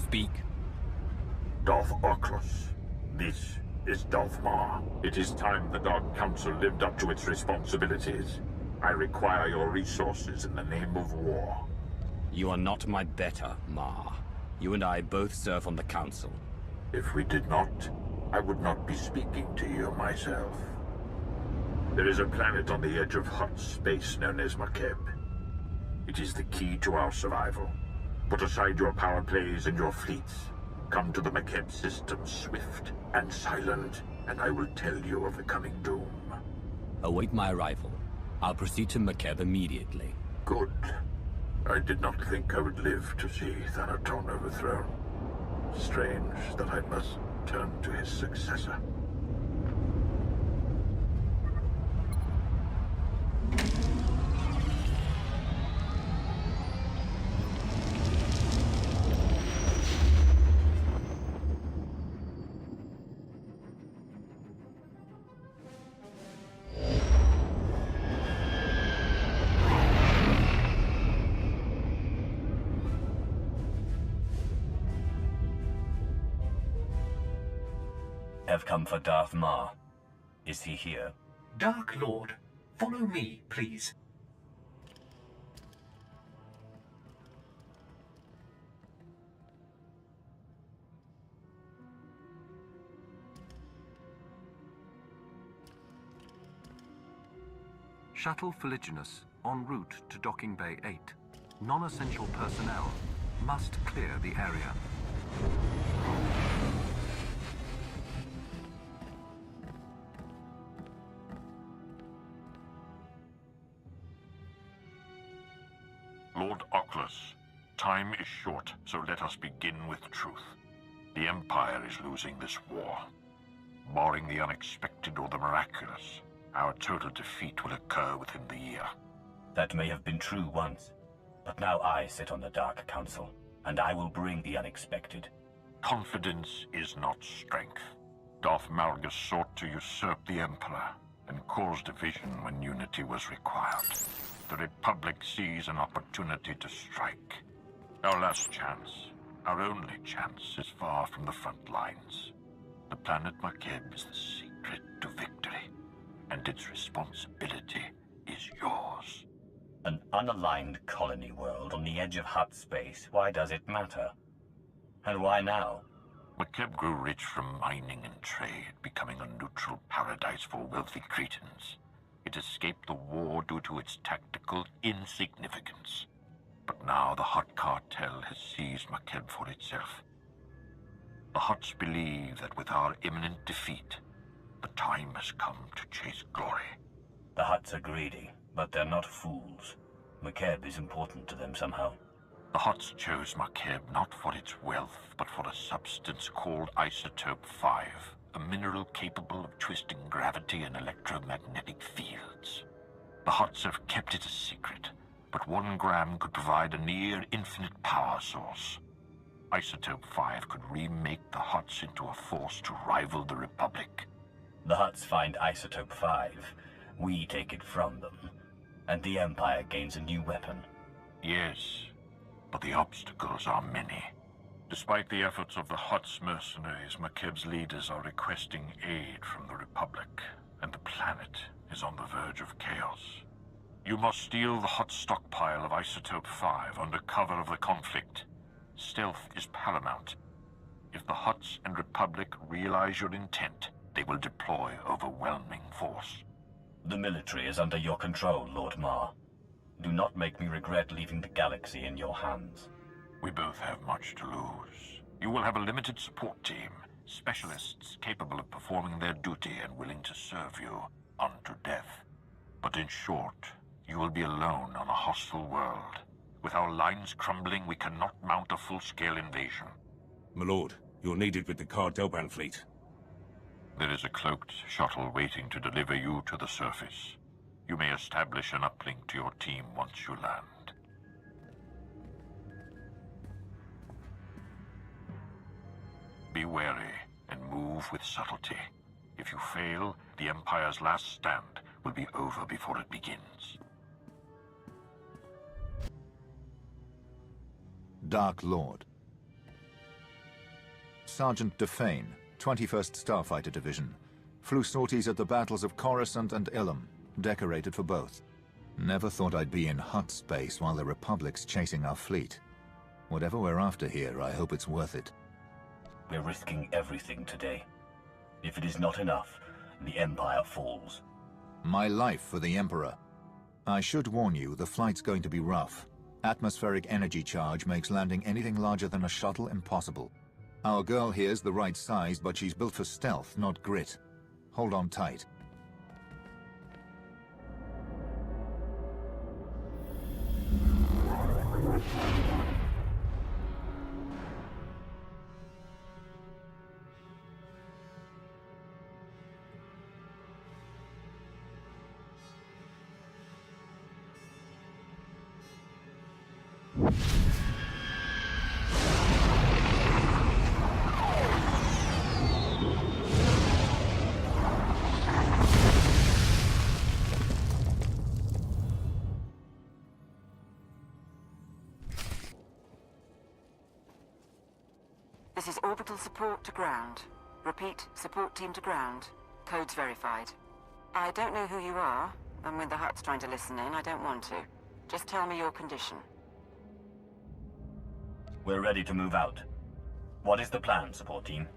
Speak. Darth Oculus. This is Darth Maw. It is time the Dark Council lived up to its responsibilities. I require your resources in the name of war. You are not my better, Ma. You and I both serve on the Council. If we did not, I would not be speaking to you myself. There is a planet on the edge of Hutt space known as Makeb. It is the key to our survival. Put aside your power plays and your fleets. Come to the Makeb system swift and silent, and I will tell you of the coming doom. Await my arrival. I'll proceed to Makeb immediately. Good. I did not think I would live to see Thanaton overthrown. Strange that I must turn to his successor. Have come for Darth Maw. Is he here? Dark Lord, follow me, please. Shuttle Fuliginous, en route to Docking Bay 8. Non-essential personnel must clear the area. Lord Oculus, time is short, so let us begin with truth. The Empire is losing this war. Barring the unexpected or the miraculous, our total defeat will occur within the year. That may have been true once, but now I sit on the Dark Council, and I will bring the unexpected. Confidence is not strength. Darth Malgus sought to usurp the Emperor, and cause division when unity was required. The Republic sees an opportunity to strike. Our last chance, our only chance, is far from the front lines. The planet Makeb is the secret to victory, and its responsibility is yours. An unaligned colony world on the edge of Hutt space, why does it matter? And why now? Makeb grew rich from mining and trade, becoming a neutral paradise for wealthy Cretans. It escaped the war due to its tactical insignificance. But now the Hutt Cartel has seized Makeb for itself. The Hutts believe that with our imminent defeat, the time has come to chase glory. The Hutts are greedy, but they're not fools. Makeb is important to them somehow. The Hutts chose Makeb not for its wealth, but for a substance called Isotope 5. A mineral capable of twisting gravity and electromagnetic fields. The Hutts have kept it a secret, but 1 gram could provide a near-infinite power source. Isotope 5 could remake the Hutts into a force to rival the Republic. The Hutts find Isotope 5, we take it from them, and the Empire gains a new weapon. Yes, but the obstacles are many. Despite the efforts of the Hutt's mercenaries, Makeb's leaders are requesting aid from the Republic, and the planet is on the verge of chaos. You must steal the Hutt stockpile of Isotope 5 under cover of the conflict. Stealth is paramount. If the Hutts and Republic realize your intent, they will deploy overwhelming force. The military is under your control, Lord Maw. Do not make me regret leaving the galaxy in your hands. We both have much to lose. You will have a limited support team, specialists capable of performing their duty and willing to serve you unto death. But in short, you will be alone on a hostile world. With our lines crumbling, we cannot mount a full-scale invasion. My lord, you're needed with the Cartel fleet. There is a cloaked shuttle waiting to deliver you to the surface. You may establish an uplink to your team once you land. Be wary and move with subtlety. If you fail, the Empire's last stand will be over before it begins. Dark Lord. Sergeant Defane, 21st Starfighter Division. Flew sorties at the battles of Coruscant and Ilum, decorated for both. Never thought I'd be in Hutt space while the Republic's chasing our fleet. Whatever we're after here, I hope it's worth it. We're risking everything today. If it is not enough, the Empire falls. My life for the Emperor. I should warn you, the flight's going to be rough. Atmospheric energy charge makes landing anything larger than a shuttle impossible. Our girl here's the right size, but she's built for stealth, not grit. Hold on tight. This is orbital support to ground. Repeat, support team to ground. Codes verified. I don't know who you are, and when the Hutt's trying to listen in, I don't want to. Just tell me your condition. We're ready to move out. What is the plan, support team?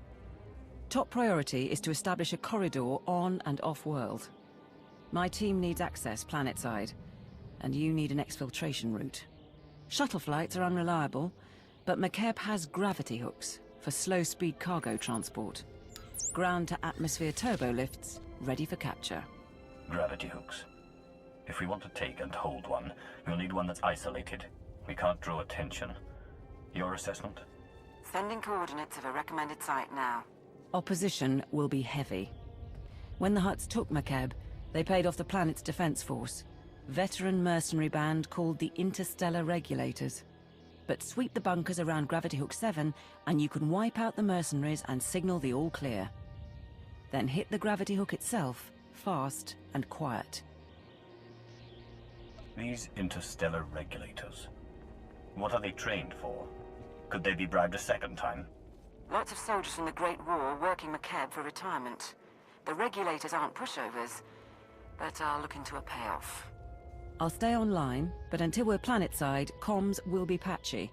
Top priority is to establish a corridor on and off-world. My team needs access planet-side, and you need an exfiltration route. Shuttle flights are unreliable, but McKeb has gravity hooks for slow-speed cargo transport. Ground-to-atmosphere turbo lifts, ready for capture. Gravity hooks. If we want to take and hold one, you'll need one that's isolated. We can't draw attention. Your assessment? Sending coordinates of a recommended site now. Opposition will be heavy. When the Hutts took McKeb, they paid off the planet's defense force. Veteran mercenary band called the Interstellar Regulators. But sweep the bunkers around Gravity Hook 7, and you can wipe out the mercenaries and signal the all clear. Then hit the Gravity Hook itself, fast and quiet. These Interstellar Regulators. What are they trained for? Could they be bribed a second time? Lots of soldiers from the Great War working McKeb for retirement. The Regulators aren't pushovers, but are looking to a payoff. I'll stay online, but until we're planet-side, comms will be patchy.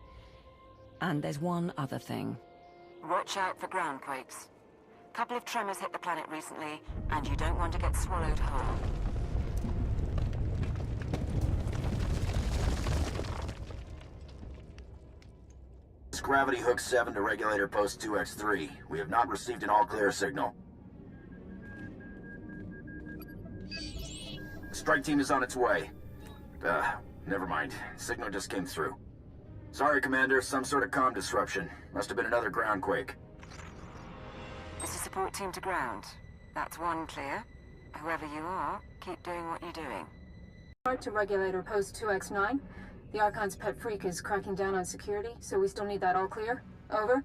And there's one other thing. Watch out for ground quakes. Couple of tremors hit the planet recently, and you don't want to get swallowed whole. It's Gravity Hook 7 to Regulator Post 2X3. We have not received an all-clear signal. Strike team is on its way. Never mind. Signal just came through. Sorry, Commander. Some sort of comm disruption. Must have been another ground quake. This is support team to ground. That's one clear. Whoever you are, keep doing what you're doing. To Regulator Post 2X9. The Archon's pet freak is cracking down on security, so we still need that all clear. Over.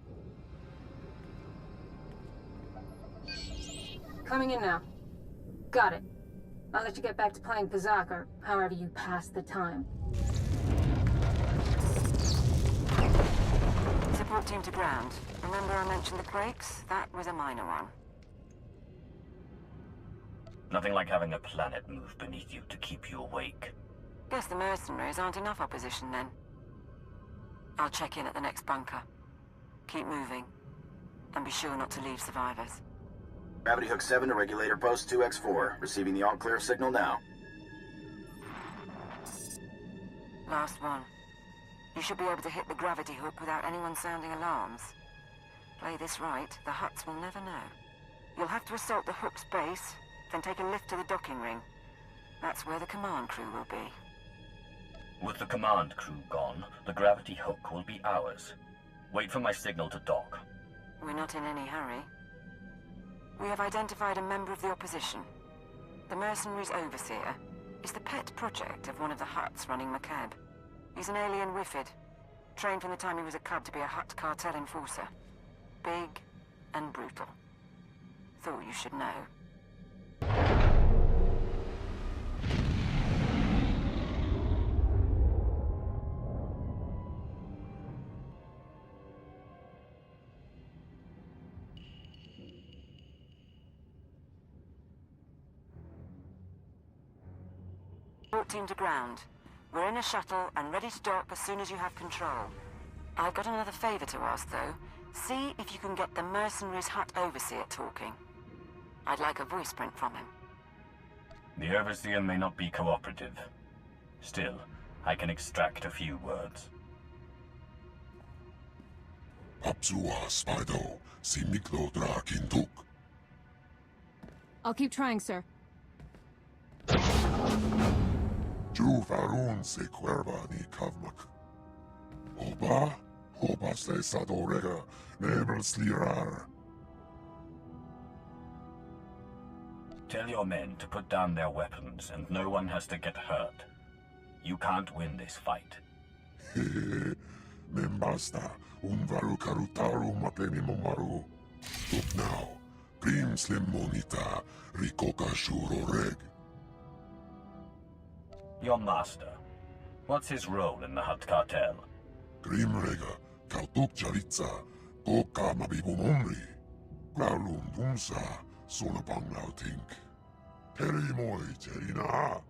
Coming in now. Got it. I'll let you get back to playing Pazak, or however you pass the time. Support team to ground. Remember I mentioned the quakes? That was a minor one. Nothing like having a planet move beneath you to keep you awake. Guess the mercenaries aren't enough opposition then. I'll check in at the next bunker. Keep moving. And be sure not to leave survivors. Gravity Hook 7 to Regulator Post 2X4. Receiving the all-clear signal now. Last one. You should be able to hit the gravity hook without anyone sounding alarms. Play this right, the Hutts will never know. You'll have to assault the hook's base, then take a lift to the docking ring. That's where the command crew will be. With the command crew gone, the gravity hook will be ours. Wait for my signal to dock. We're not in any hurry. We have identified a member of the opposition. The mercenaries' overseer is the pet project of one of the Hutts running McKeb. He's an alien Wifid, trained from the time he was a cub to be a Hutt Cartel enforcer. Big and brutal. Thought you should know. Support team to ground. We're in a shuttle and ready to dock as soon as you have control. I've got another favor to ask, though. See if you can get the mercenaries' Hutt overseer talking. I'd like a voice print from him. The overseer may not be cooperative. Still, I can extract a few words. Apsua Spido, Simiklo Drakinduk. I'll keep trying, sir. Juvarun se cuerva ni kavmak. Oba se sadorega, nebel slirar. Tell your men to put down their weapons, and no one has to get hurt. You can't win this fight. Membasta, varu karutaru mapeni momaru. Look now, prim slim monita, rikoka shuro reg. Your master. What's his role in the Hutt Cartel? Grimrega, kautuk charitza, koka mabibumomri. Graulum bumsa, solapang lautink. Peri moi cherina.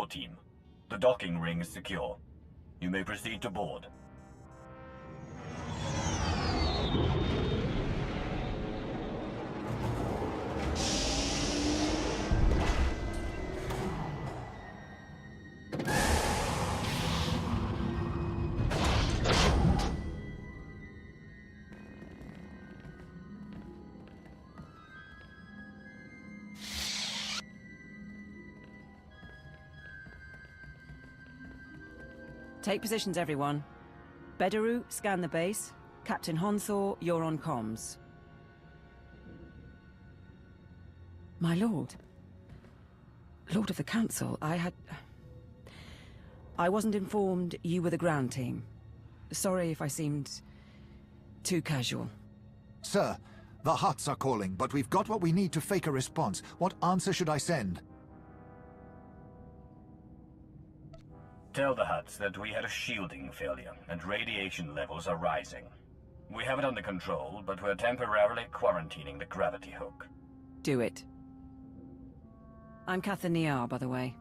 Team. The docking ring is secure. You may proceed to board. Take positions, everyone. Bedaru, scan the base. Captain Honthor, you're on comms. My lord. Lord of the Council, I wasn't informed you were the ground team. Sorry if I seemed too casual. Sir, the Hutts are calling, but we've got what we need to fake a response. What answer should I send? Tell the Hutts that we had a shielding failure, and radiation levels are rising. We have it under control, but we're temporarily quarantining the gravity hook. Do it. I'm Catherine Niar, by the way.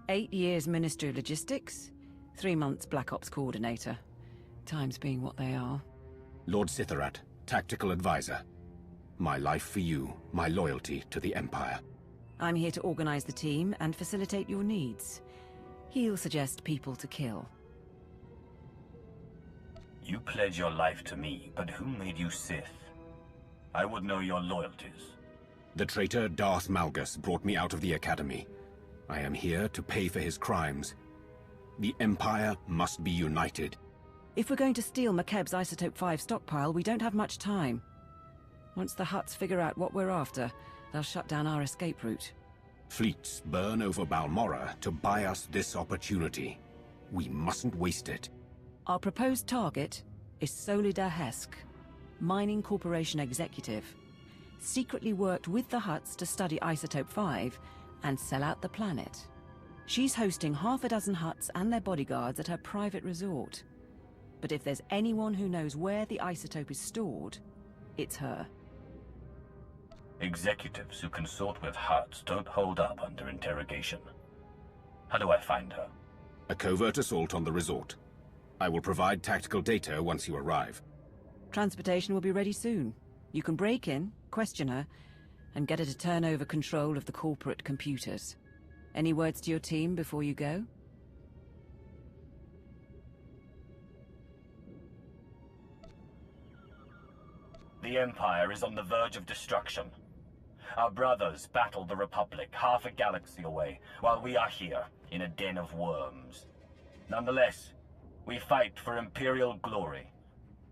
8 years Ministry of Logistics, 3 months Black Ops Coordinator. Times being what they are. Lord SWTOR, Tactical Advisor. My life for you, my loyalty to the Empire. I'm here to organize the team and facilitate your needs. He'll suggest people to kill. You pledge your life to me, but who made you Sith? I would know your loyalties. The traitor Darth Malgus brought me out of the Academy. I am here to pay for his crimes. The Empire must be united. If we're going to steal McKeb's Isotope 5 stockpile, we don't have much time. Once the Hutts figure out what we're after, they'll shut down our escape route. Fleets burn over Balmorra to buy us this opportunity. We mustn't waste it. Our proposed target is Solida Hesk, Mining Corporation executive. Secretly worked with the Hutts to study Isotope 5 and sell out the planet. She's hosting half a dozen Hutts and their bodyguards at her private resort. But if there's anyone who knows where the isotope is stored, it's her. Executives who consort with Hutts don't hold up under interrogation. How do I find her? A covert assault on the resort. I will provide tactical data once you arrive. Transportation will be ready soon. You can break in, question her, and get her to turn over control of the corporate computers. Any words to your team before you go? The Empire is on the verge of destruction. Our brothers battled the Republic half a galaxy away, while we are here, in a den of worms. Nonetheless, we fight for Imperial glory.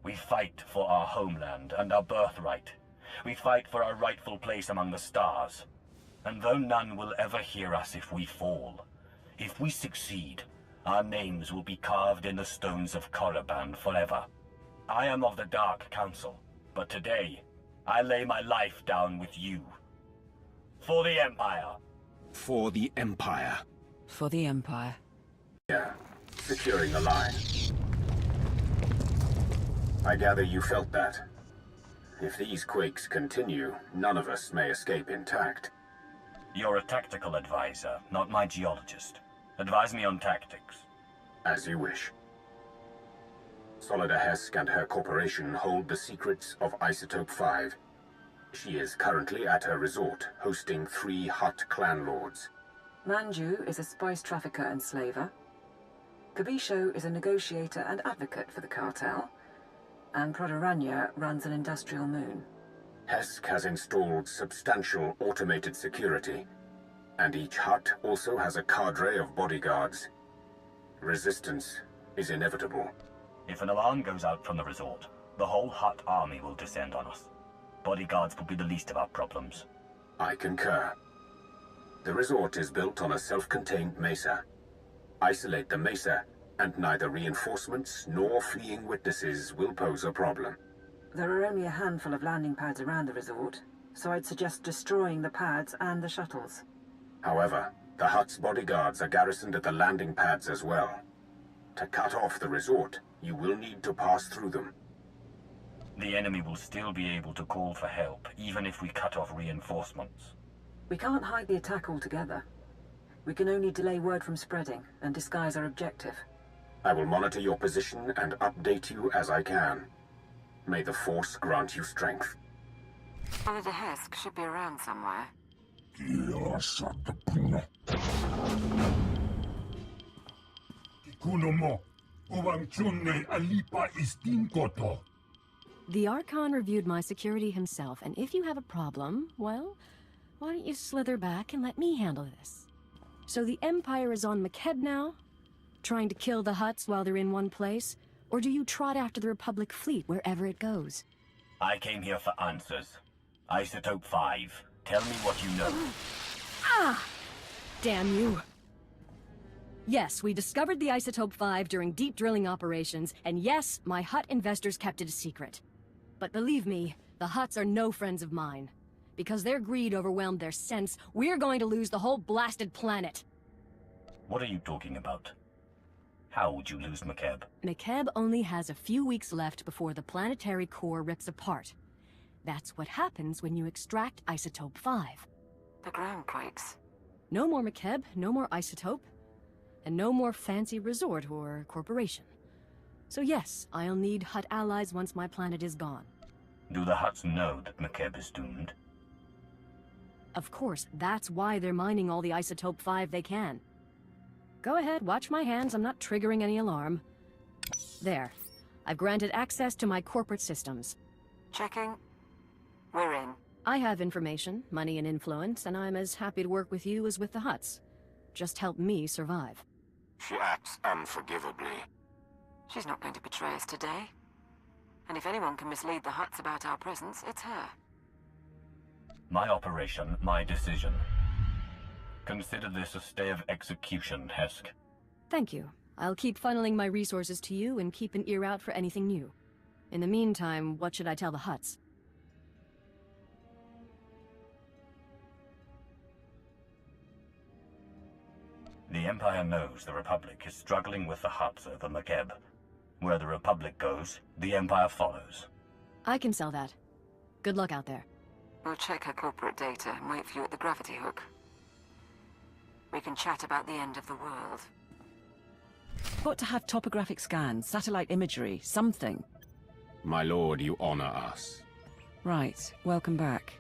We fight for our homeland and our birthright. We fight for our rightful place among the stars. And though none will ever hear us if we fall, if we succeed, our names will be carved in the stones of Korriban forever. I am of the Dark Council, but today, I lay my life down with you. For the Empire. For the Empire. For the Empire. Yeah, securing the line. I gather you felt that. If these quakes continue, none of us may escape intact. You're a tactical advisor, not my geologist. Advise me on tactics. As you wish. Solida Hesk and her corporation hold the secrets of Isotope 5. She is currently at her resort, hosting 3 Hutt clan lords. Manju is a spice trafficker and slaver. Kabisho is a negotiator and advocate for the cartel. And Prodoranya runs an industrial moon. Hesk has installed substantial automated security, and each Hutt also has a cadre of bodyguards. Resistance is inevitable. If an alarm goes out from the resort, the whole Hutt army will descend on us. Bodyguards will be the least of our problems. I concur. The resort is built on a self-contained mesa. Isolate the mesa, and neither reinforcements nor fleeing witnesses will pose a problem. There are only a handful of landing pads around the resort, so I'd suggest destroying the pads and the shuttles. However, the Hutt's bodyguards are garrisoned at the landing pads as well. To cut off the resort, you will need to pass through them. The enemy will still be able to call for help, even if we cut off reinforcements. We can't hide the attack altogether. We can only delay word from spreading and disguise our objective. I will monitor your position and update you as I can. May the Force grant you strength. Solida Hesk should be around somewhere. The Archon reviewed my security himself, and if you have a problem, well, why don't you slither back and let me handle this? So the Empire is on McKeb now? Trying to kill the Hutts while they're in one place? Or do you trot after the Republic fleet wherever it goes? I came here for answers. Isotope 5. Tell me what you know. Ah! Damn you. Yes, we discovered the Isotope 5 during deep drilling operations, and yes, my Hutt investors kept it a secret. But believe me, the Hutts are no friends of mine. Because their greed overwhelmed their sense, we're going to lose the whole blasted planet. What are you talking about? How would you lose McKeb? McKeb only has a few weeks left before the planetary core rips apart. That's what happens when you extract Isotope 5. The ground quakes. No more McKeb, no more Isotope, and no more fancy resort or corporation. So yes, I'll need Hutt allies once my planet is gone. Do the Hutts know that McKeb is doomed? Of course, that's why they're mining all the Isotope 5 they can. Go ahead, watch my hands, I'm not triggering any alarm. There. I've granted access to my corporate systems. Checking. We're in. I have information, money and influence, and I'm as happy to work with you as with the Hutts. Just help me survive. She acts unforgivably. She's not going to betray us today. And if anyone can mislead the Hutts about our presence, it's her. My operation, my decision. Consider this a stay of execution, Hesk. Thank you. I'll keep funneling my resources to you and keep an ear out for anything new. In the meantime, what should I tell the Hutts? The Empire knows the Republic is struggling with the Hutts over McKeb. Where the Republic goes, the Empire follows. I can sell that. Good luck out there. We'll check her corporate data and wait for you at the gravity hook. We can chat about the end of the world. Got to have topographic scans, satellite imagery, something. My lord, you honor us. Right, welcome back.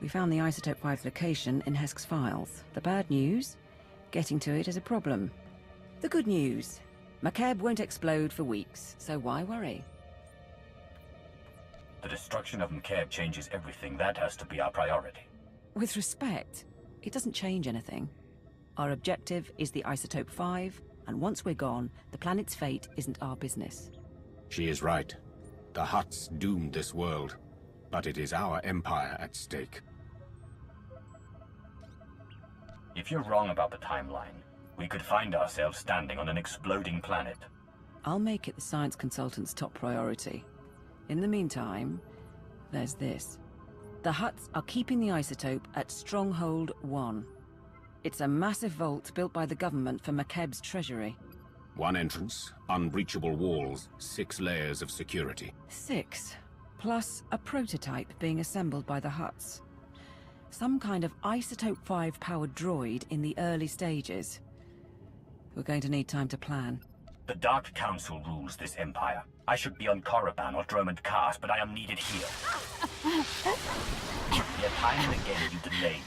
We found the Isotope 5 location in Hesk's files. The bad news? Getting to it is a problem. The good news? McKeb won't explode for weeks, so why worry? The destruction of McKeb changes everything. That has to be our priority. With respect, it doesn't change anything. Our objective is the Isotope 5, and once we're gone, the planet's fate isn't our business. She is right. The Hutts doomed this world, but it is our empire at stake. If you're wrong about the timeline, we could find ourselves standing on an exploding planet. I'll make it the science consultant's top priority. In the meantime, there's this. The Hutts are keeping the isotope at Stronghold 1. It's a massive vault built by the government for McKeb's treasury. 1 entrance, unbreachable walls, 6 layers of security. 6? plus a prototype being assembled by the Hutts. Some kind of Isotope 5 powered droid in the early stages. We're going to need time to plan. The Dark Council rules this empire. I should be on Korriban or Dromund Kaas, but I am needed here. Yet time and again you delayed.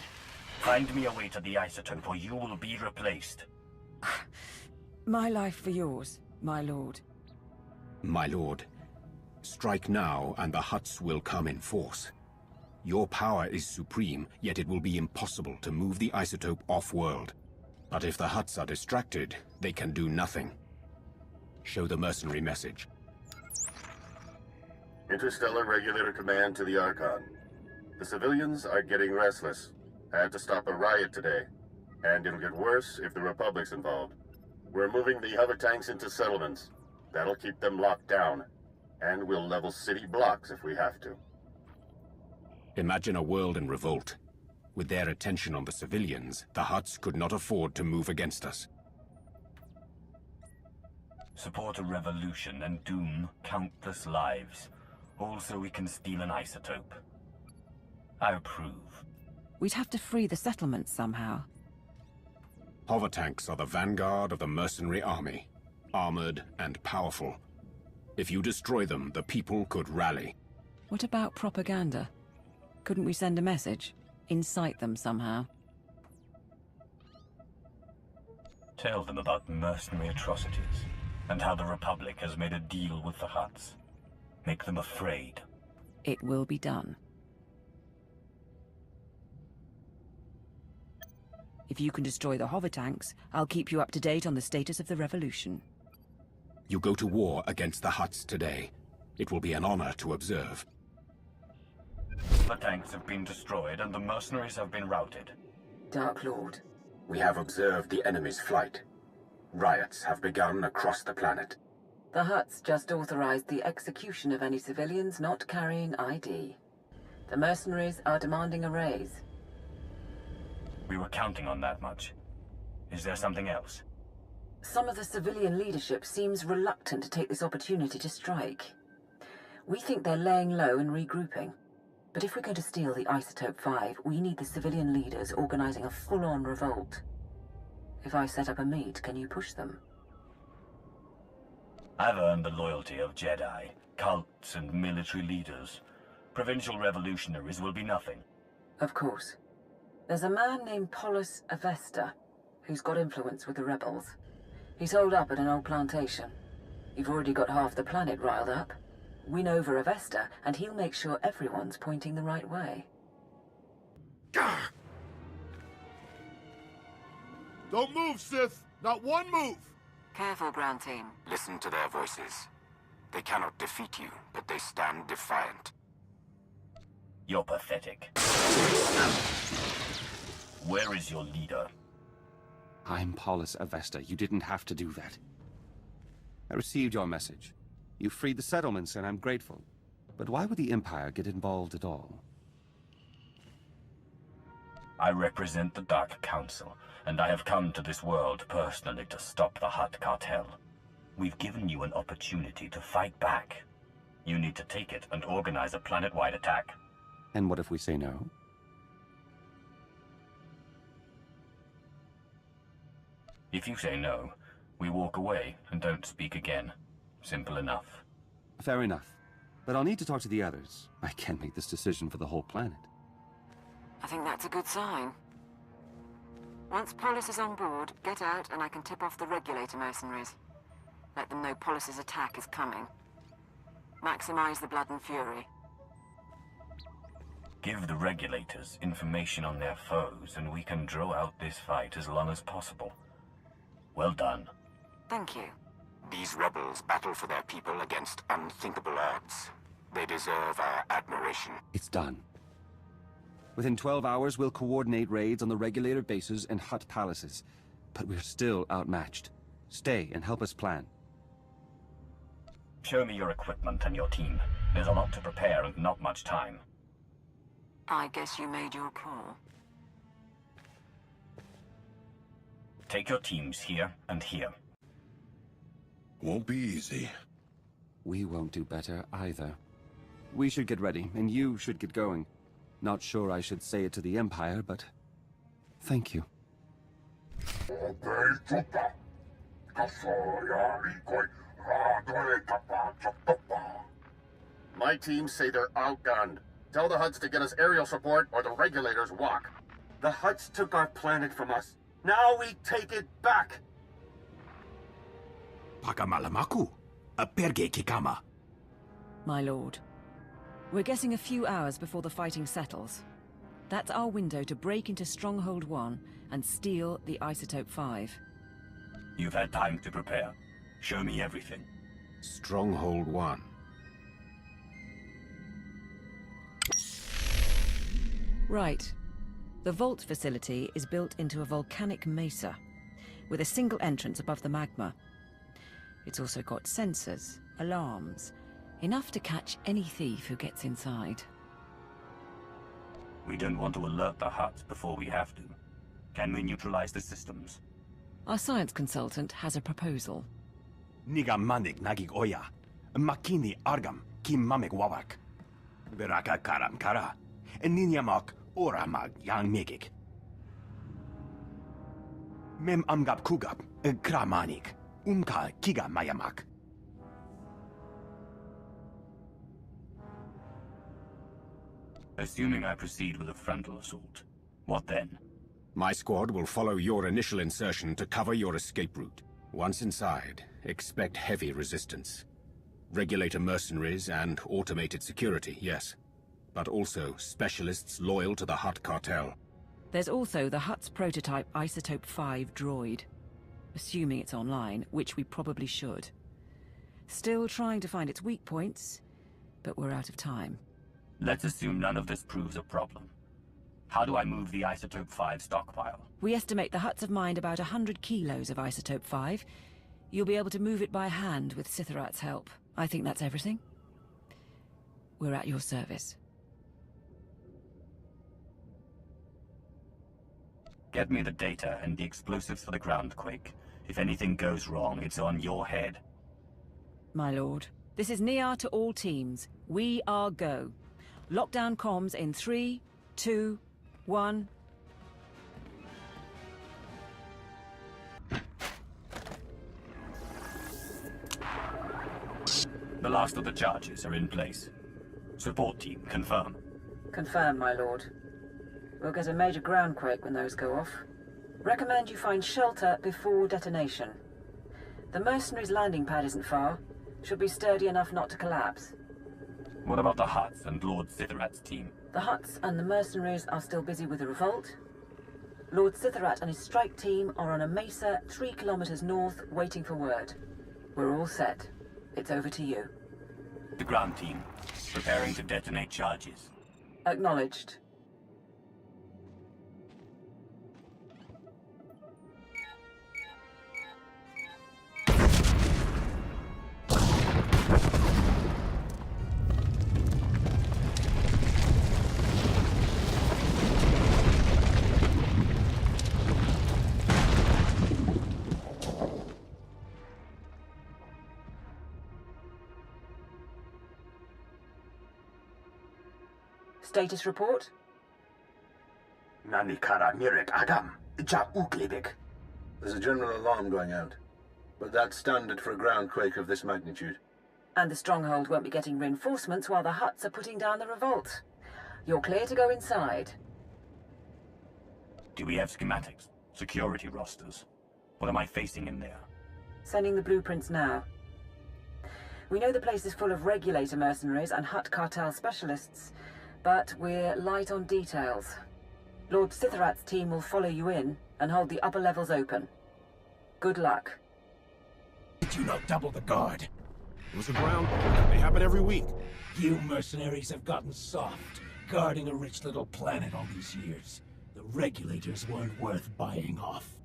Find me a way to the isotope or you will be replaced. My life for yours, my lord. My lord, strike now and the Hutts will come in force. Your power is supreme, yet it will be impossible to move the isotope off-world. But if the Hutts are distracted, they can do nothing. Show the mercenary message. Interstellar Regulator Command to the Archon. The civilians are getting restless. I had to stop a riot today. And it'll get worse if the Republic's involved. We're moving the hover tanks into settlements. That'll keep them locked down. And we'll level city blocks if we have to. Imagine a world in revolt. With their attention on the civilians, the Hutts could not afford to move against us. Support a revolution and doom countless lives. Also, we can steal an isotope. I approve. We'd have to free the settlements somehow. Hover tanks are the vanguard of the mercenary army. Armored and powerful. If you destroy them, the people could rally. What about propaganda? Couldn't we send a message? Incite them somehow? Tell them about mercenary atrocities, and how the Republic has made a deal with the Hutts. Make them afraid. It will be done. If you can destroy the hover tanks, I'll keep you up to date on the status of the revolution. You go to war against the Hutts today. It will be an honor to observe. The tanks have been destroyed and the mercenaries have been routed. Dark Lord. We have observed the enemy's flight. Riots have begun across the planet. The Hutts just authorized the execution of any civilians not carrying ID. The mercenaries are demanding a raise. We were counting on that much. Is there something else? Some of the civilian leadership seems reluctant to take this opportunity to strike. We think they're laying low and regrouping. But if we're going to steal the Isotope 5, we need the civilian leaders organizing a full-on revolt. If I set up a meet, can you push them? I've earned the loyalty of Jedi, cults, and military leaders. Provincial revolutionaries will be nothing. Of course. There's a man named Polis Avesta, who's got influence with the rebels. He's holed up at an old plantation. You've already got half the planet riled up. Win over Avesta, and he'll make sure everyone's pointing the right way. Don't move, Sith! Not one move! Careful, ground team. Listen to their voices. They cannot defeat you, but they stand defiant. You're pathetic. Where is your leader? I'm Polis Avesta. You didn't have to do that. I received your message. You freed the settlements, and I'm grateful. But why would the Empire get involved at all? I represent the Dark Council, and I have come to this world personally to stop the Hutt Cartel. We've given you an opportunity to fight back. You need to take it and organize a planet-wide attack. And what if we say no? If you say no, we walk away and don't speak again. Simple enough. Fair enough. But I'll need to talk to the others. I can't make this decision for the whole planet. I think that's a good sign. Once Polis is on board, get out and I can tip off the Regulator mercenaries. Let them know Polis's attack is coming. Maximize the blood and fury. Give the Regulators information on their foes and we can draw out this fight as long as possible. Well done. Thank you. These rebels battle for their people against unthinkable odds. They deserve our admiration. It's done. Within 12 hours, we'll coordinate raids on the Regulator bases and Hutt palaces. But we're still outmatched. Stay and help us plan. Show me your equipment and your team. There's a lot to prepare and not much time. I guess you made your call. Take your teams here and here. Won't be easy. We won't do better either. We should get ready, and you should get going. Not sure I should say it to the Empire, but... thank you. My teams say they're outgunned. Tell the Hutts to get us aerial support or the regulators walk. The Hutts took our planet from us. Now we take it back! Pakamalamaku, a perge kikama. My lord, we're getting a few hours before the fighting settles. That's our window to break into Stronghold 1 and steal the Isotope 5. You've had time to prepare. Show me everything. Stronghold 1. Right. The vault facility is built into a volcanic mesa, with a single entrance above the magma. It's also got sensors, alarms, enough to catch any thief who gets inside. We don't want to alert the Hutts before we have to. Can we neutralize the systems? Our science consultant has a proposal. Niga manik nagig oya, makini argam kim mamek wawak. Beraka karam kara, eninyamak ora mag yang megik. Mem amgap kugap, kramanik, kiga mayamak. Assuming I proceed with a frontal assault, what then? My squad will follow your initial insertion to cover your escape route. Once inside, expect heavy resistance. Regulator mercenaries and automated security, yes. But also specialists loyal to the Hutt Cartel. There's also the Hutt's prototype Isotope 5 droid. Assuming it's online, which we probably should. Still trying to find its weak points, but we're out of time. Let's assume none of this proves a problem. How do I move the Isotope 5 stockpile? We estimate the Hutts have mined about 100 kilos of Isotope 5. You'll be able to move it by hand with Sithorat's help. I think that's everything. We're at your service. Get me the data and the explosives for the groundquake. If anything goes wrong, it's on your head. My lord, this is Niar to all teams. We are go. Lockdown comms in 3, 2, 1. The last of the charges are in place. Support team, confirm. Confirm, my lord. We'll get a major groundquake when those go off. Recommend you find shelter before detonation. The mercenaries' landing pad isn't far. Should be sturdy enough not to collapse. What about the Hutts and Lord Sithorat's team? The Hutts and the mercenaries are still busy with the revolt. Lord Sithorat and his strike team are on a mesa 3 kilometers north, waiting for word. We're all set. It's over to you. The ground team, preparing to detonate charges. Acknowledged. Status report? Nanikara Mirek Agam, Ja Uklibik. There's a general alarm going out, but that's standard for a groundquake of this magnitude. And the stronghold won't be getting reinforcements while the Hutts are putting down the revolt. You're clear to go inside. Do we have schematics? Security rosters? What am I facing in there? Sending the blueprints now. We know the place is full of regulator mercenaries and Hutt Cartel specialists, but we're light on details. Lord Sithorat's team will follow you in and hold the upper levels open. Good luck. Did you not double the guard? It was a ground. They happen every week. You mercenaries have gotten soft, guarding a rich little planet all these years. The regulators weren't worth buying off.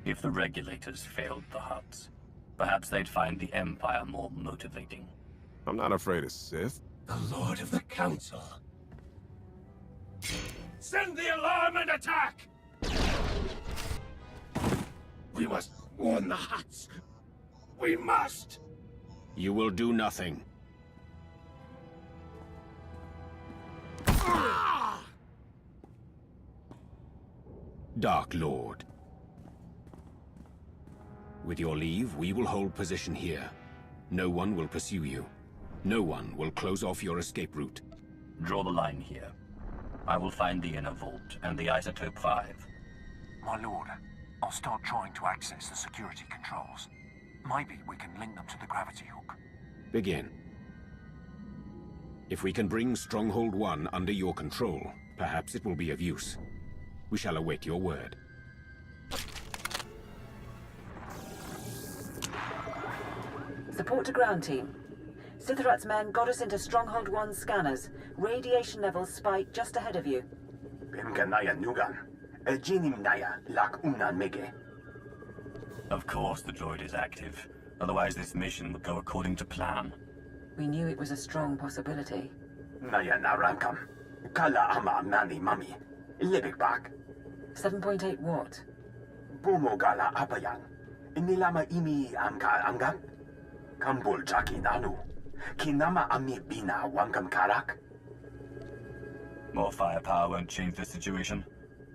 If the regulators failed the Hutts, perhaps they'd find the Empire more motivating. I'm not afraid of Sith. The Lord of the Council. Send the alarm and attack! We must warn the Hutts. We must! You will do nothing. Dark Lord. With your leave, we will hold position here. No one will pursue you. No one will close off your escape route. Draw the line here. I will find the inner vault and the Isotope 5. My lord, I'll start trying to access the security controls. Maybe we can link them to the gravity hook. Begin. If we can bring Stronghold 1 under your control, perhaps it will be of use. We shall await your word. Support to ground team. Sithrat's men got us into Stronghold 1's scanners. Radiation levels spike just ahead of you. Of course the droid is active. Otherwise this mission would go according to plan. We knew it was a strong possibility. 7.8 watt. Bumogala apayang. Inilama imi amka angam. Kambul jaki nanu. Kinama ami bina wangam karak. More firepower won't change the situation.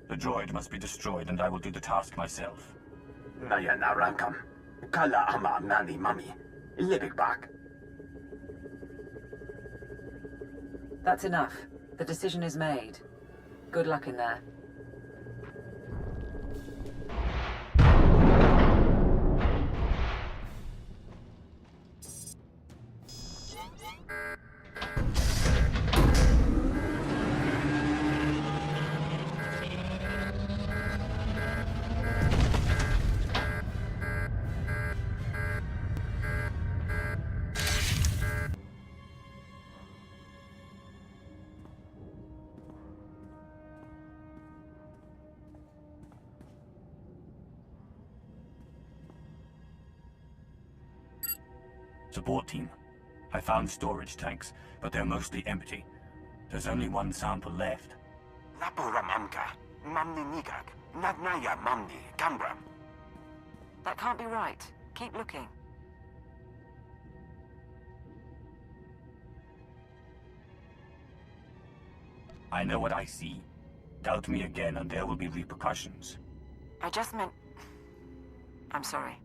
The droid must be destroyed and I will do the task myself. Naya naramkam. Kala ama nani mami. Libik back. That's enough. The decision is made. Good luck in there. Support team. I found storage tanks, but they're mostly empty. There's only one sample left. That can't be right. Keep looking. I know what I see. Doubt me again and there will be repercussions. I just meant... I'm sorry.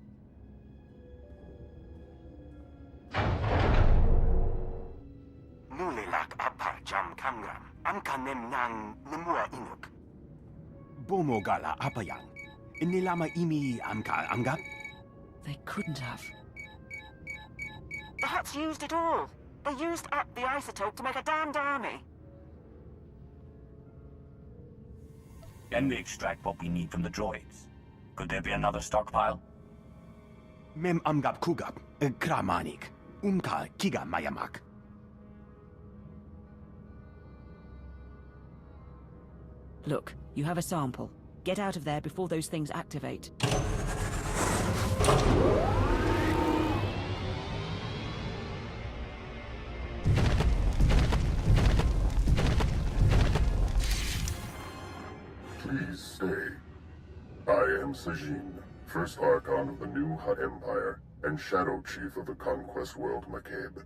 Nulilak apa jam kamram. Amka nemnang nemua inuk. Bomogala apayang. Inilama imi amka angap? They couldn't have. The Hutts used it all. They used up the isotope to make a damned army. Can we extract what we need from the droids? Could there be another stockpile? Mem amgap kugap, kramanik, umka kiga mayamak. Look, you have a sample. Get out of there before those things activate. Please stay. I am Sajin, first Archon of the new Hutt Empire, and Shadow Chief of the Conquest World Makeb.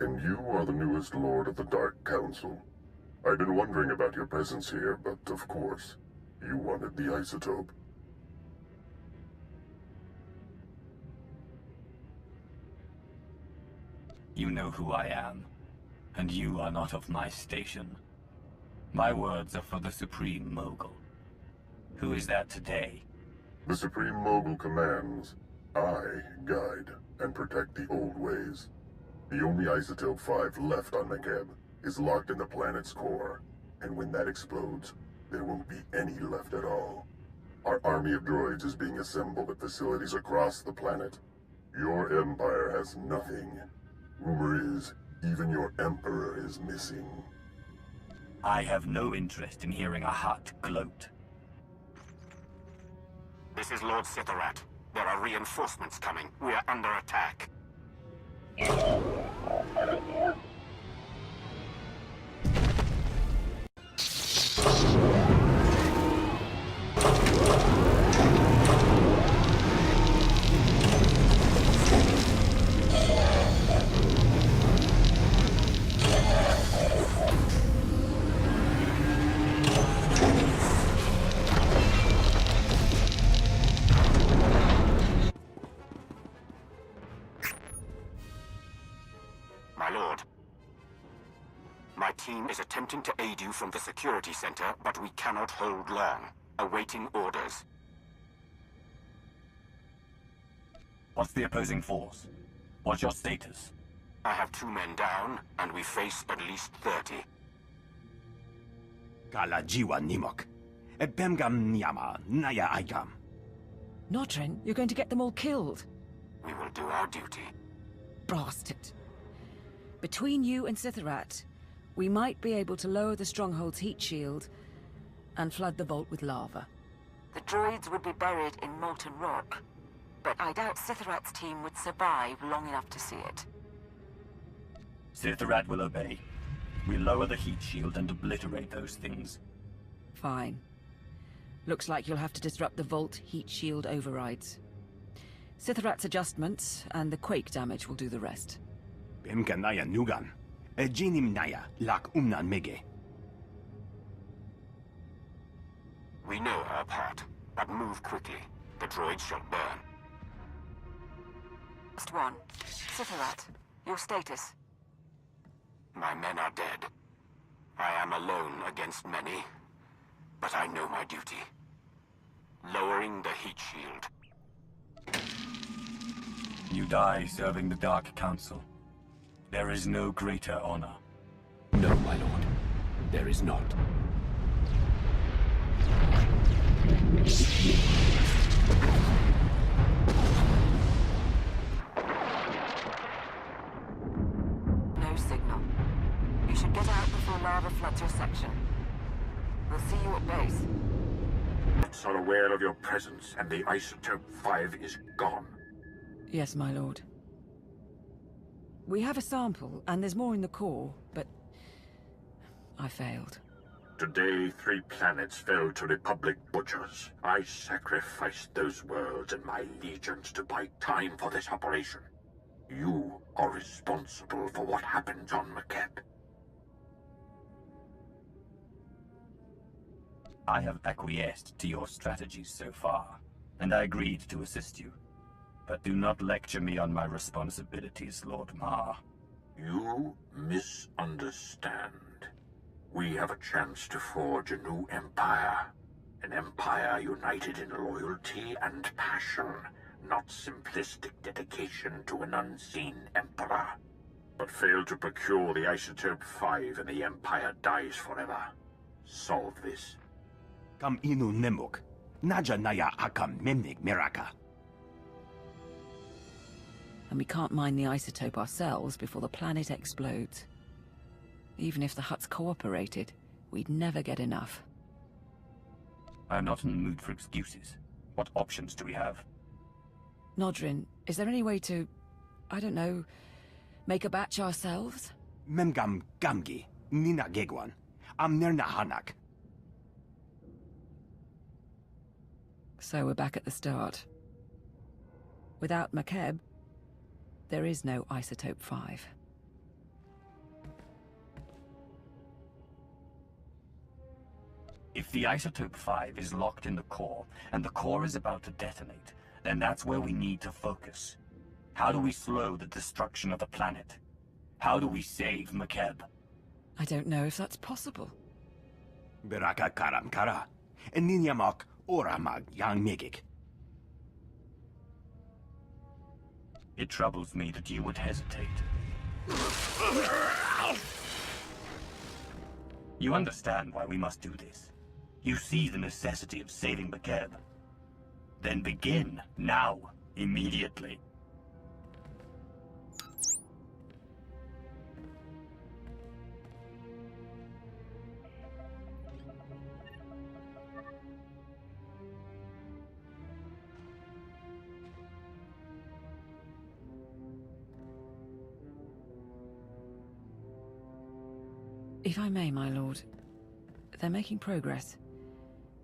And you are the newest Lord of the Dark Council. I've been wondering about your presence here, but of course, you wanted the isotope. You know who I am, and you are not of my station. My words are for the Supreme Mogul. Who is that today? The Supreme Mogul commands. I guide and protect the old ways. The only isotope 5 left on Makeb is locked in the planet's core, and when that explodes, there won't be any left at all. Our army of droids is being assembled at facilities across the planet. Your empire has nothing. Rumor is, even your emperor is missing. I have no interest in hearing a Hutt gloat. This is Lord SWTOR. There are reinforcements coming. We are under attack. attempting to aid you from the security center, but we cannot hold long. Awaiting orders. What's the opposing force? What's your status? I have 2 men down, and we face at least 30. Kala jiwa nimok. Ebemgam nyama naya igam. Nodrin, you're going to get them all killed. We will do our duty. Bastard. Between you and Sitharat, we might be able to lower the stronghold's heat shield and flood the vault with lava. The droids would be buried in molten rock, but I doubt Sitharat's team would survive long enough to see it. Sitharat will obey. We lower the heat shield and obliterate those things. Fine. Looks like you'll have to disrupt the vault heat shield overrides. Sitharat's adjustments and the quake damage will do the rest. Bemkanaya nugan. Ejinim naya lak umnan mege. We know our part, but move quickly. The droids shall burn. Last one. Sitharat, your status? My men are dead. I am alone against many, but I know my duty. Lowering the heat shield. You die serving the Dark Council. There is no greater honor. No, my lord. There is not. No signal. You should get out before lava floods your section. We'll see you at base. It's are aware of your presence, and the Isotope 5 is gone. Yes, my lord. We have a sample, and there's more in the core, but I failed. Today, 3 planets fell to Republic butchers. I sacrificed those worlds and my legions to buy time for this operation. You are responsible for what happened on McKeb. I have acquiesced to your strategies so far, and I agreed to assist you. But do not lecture me on my responsibilities, Lord Mar. You misunderstand. We have a chance to forge a new empire. An empire united in loyalty and passion, not simplistic dedication to an unseen emperor. But fail to procure the Isotope 5 and the empire dies forever. Solve this. Kam inu nemuk. Naja naya akam memnik miraka. And we can't mine the isotope ourselves before the planet explodes. Even if the Hutts cooperated, we'd never get enough. I'm not in the mood for excuses. What options do we have? Nodrin, is there any way to, I don't know, make a batch ourselves? Memgam gamgi. Nina gegwan. Amnerna hanak. So we're back at the start. Without McKeb, there is no Isotope 5. If the Isotope 5 is locked in the core, and the core is about to detonate, then that's where we need to focus. How do we slow the destruction of the planet? How do we save McKeb? I don't know if that's possible. Beraka karam kara. Eninyamak oramag yang megik. It troubles me that you would hesitate. You understand why we must do this. You see the necessity of saving McKeb. Then begin, now, immediately. If I may, my lord, they're making progress.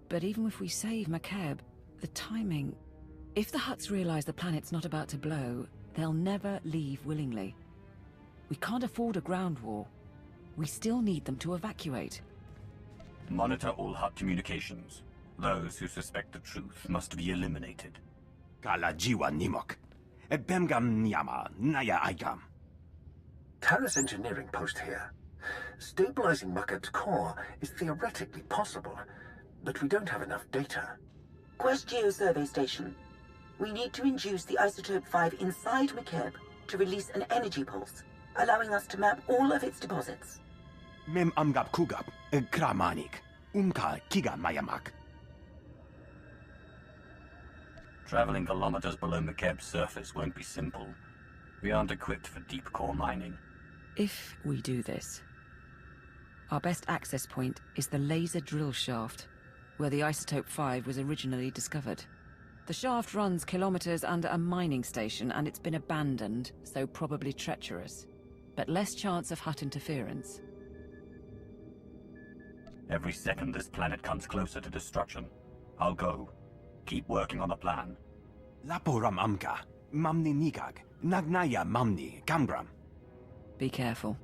But even if we save McKeb, the timing... If the Hutts realize the planet's not about to blow, they'll never leave willingly. We can't afford a ground war. We still need them to evacuate. Monitor all Hutt communications. Those who suspect the truth must be eliminated. Kala jiwa nimok. Ebemgam nyama naya igam. Terrace engineering post here. Stabilizing Makeb's core is theoretically possible, but we don't have enough data. Quest Geo Survey Station. We need to induce the Isotope 5 inside Makeb to release an energy pulse, allowing us to map all of its deposits. Mem amgap kugap, kramanik, kiga mayamak. Traveling kilometers below Makeb's surface won't be simple. We aren't equipped for deep core mining. If we do this, our best access point is the laser drill shaft, where the Isotope 5 was originally discovered. The shaft runs kilometers under a mining station, and it's been abandoned, so probably treacherous. But less chance of Hutt interference. Every second this planet comes closer to destruction. I'll go. Keep working on the plan. Laporam amka, mamni nigag, nagnaya mamni, gambram. Be careful.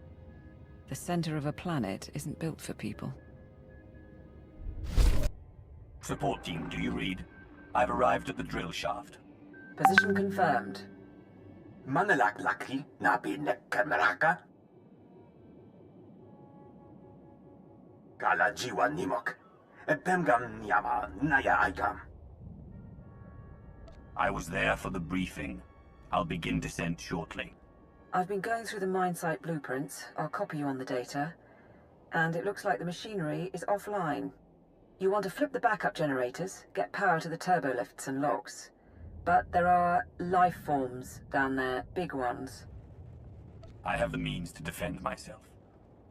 The center of a planet isn't built for people. Support team, do you read? I've arrived at the drill shaft. Position confirmed. Manalak laki, nabi nekkameraka. Kala jiwa nimok. Epemgam nyama naya aigam. I was there for the briefing. I'll begin descent shortly. I've been going through the mine site blueprints. I'll copy you on the data. And it looks like the machinery is offline. You want to flip the backup generators, get power to the turbo lifts and locks. But there are life forms down there, big ones. I have the means to defend myself.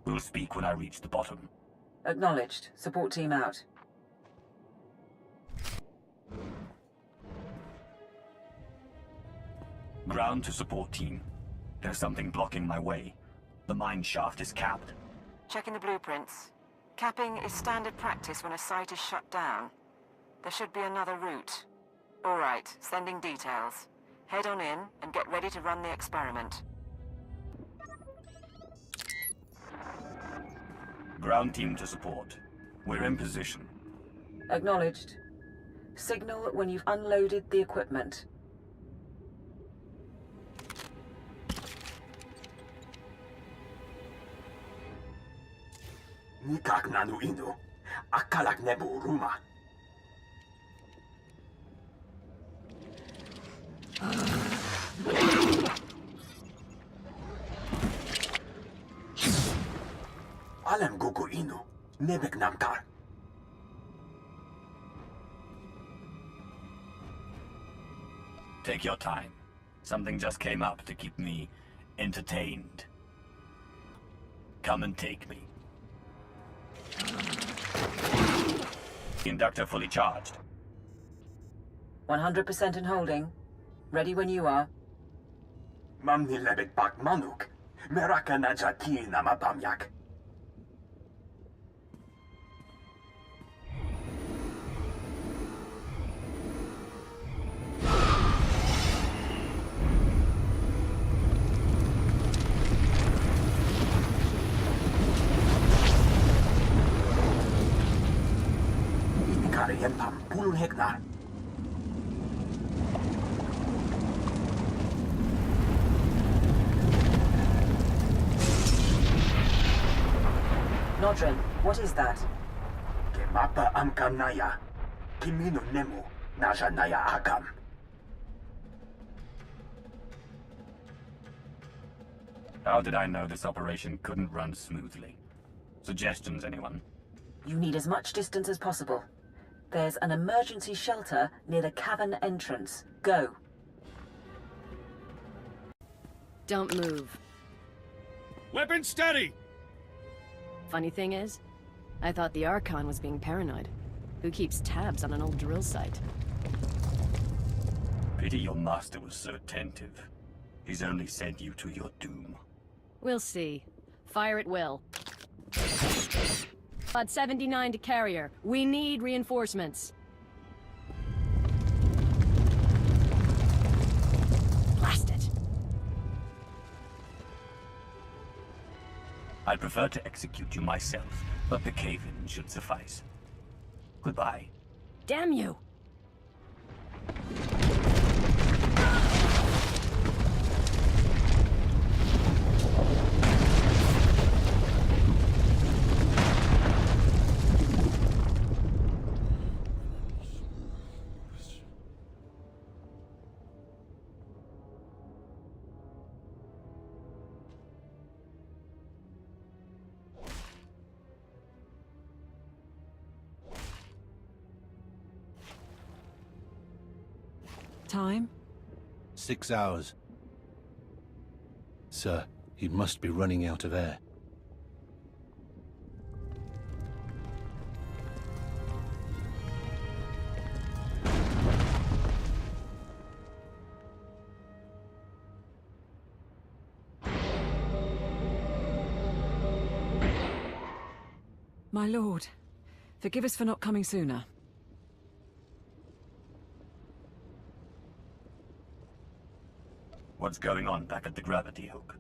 We'll speak when I reach the bottom. Acknowledged. Support team out. Ground to support team. There's something blocking my way. The mine shaft is capped. Checking the blueprints. Capping is standard practice when a site is shut down. There should be another route. All right, sending details. Head on in and get ready to run the experiment. Ground team to support. We're in position. Acknowledged. Signal when you've unloaded the equipment. Nikak nanu inu, akalak nebu ruma. Alam gugu inu, nebek namkar. Take your time. Something just came up to keep me entertained. Come and take me. Inductor fully charged. 100% in holding. Ready when you are. Mamni lebek bak manuk. Meraka najaki nama bamyak. Yempam pulun hektar. Nodrin, what is that? Kemapa amkam naya. Kimino nemu naja naya agam. How did I know this operation couldn't run smoothly? Suggestions, anyone? You need as much distance as possible. There's an emergency shelter near the cavern entrance. Go. Don't move. Weapon steady! Funny thing is, I thought the Archon was being paranoid. Who keeps tabs on an old drill site? Pity your master was so attentive. He's only sent you to your doom. We'll see. Fire at will. Pod 79 to carrier. We need reinforcements. Blast it. I'd prefer to execute you myself, but the cave-in should suffice. Goodbye. Damn you! Time? 6 hours. Sir, he must be running out of air. My lord, forgive us for not coming sooner. What's going on back at the gravity hook?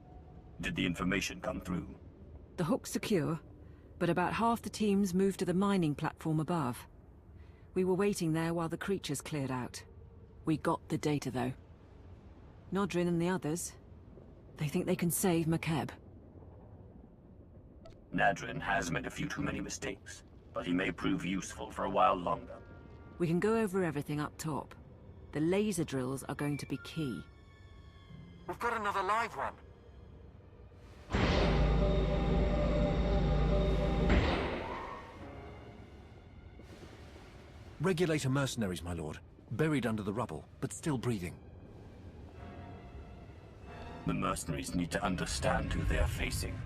Did the information come through? The hook's secure, but about half the teams moved to the mining platform above. We were waiting there while the creatures cleared out. We got the data, though. Nodrin and the others, they think they can save McKeb. Nadrin has made a few too many mistakes, but he may prove useful for a while longer. We can go over everything up top. The laser drills are going to be key. We've got another live one. Regulator mercenaries, my lord. Buried under the rubble, but still breathing. The mercenaries need to understand who they are facing.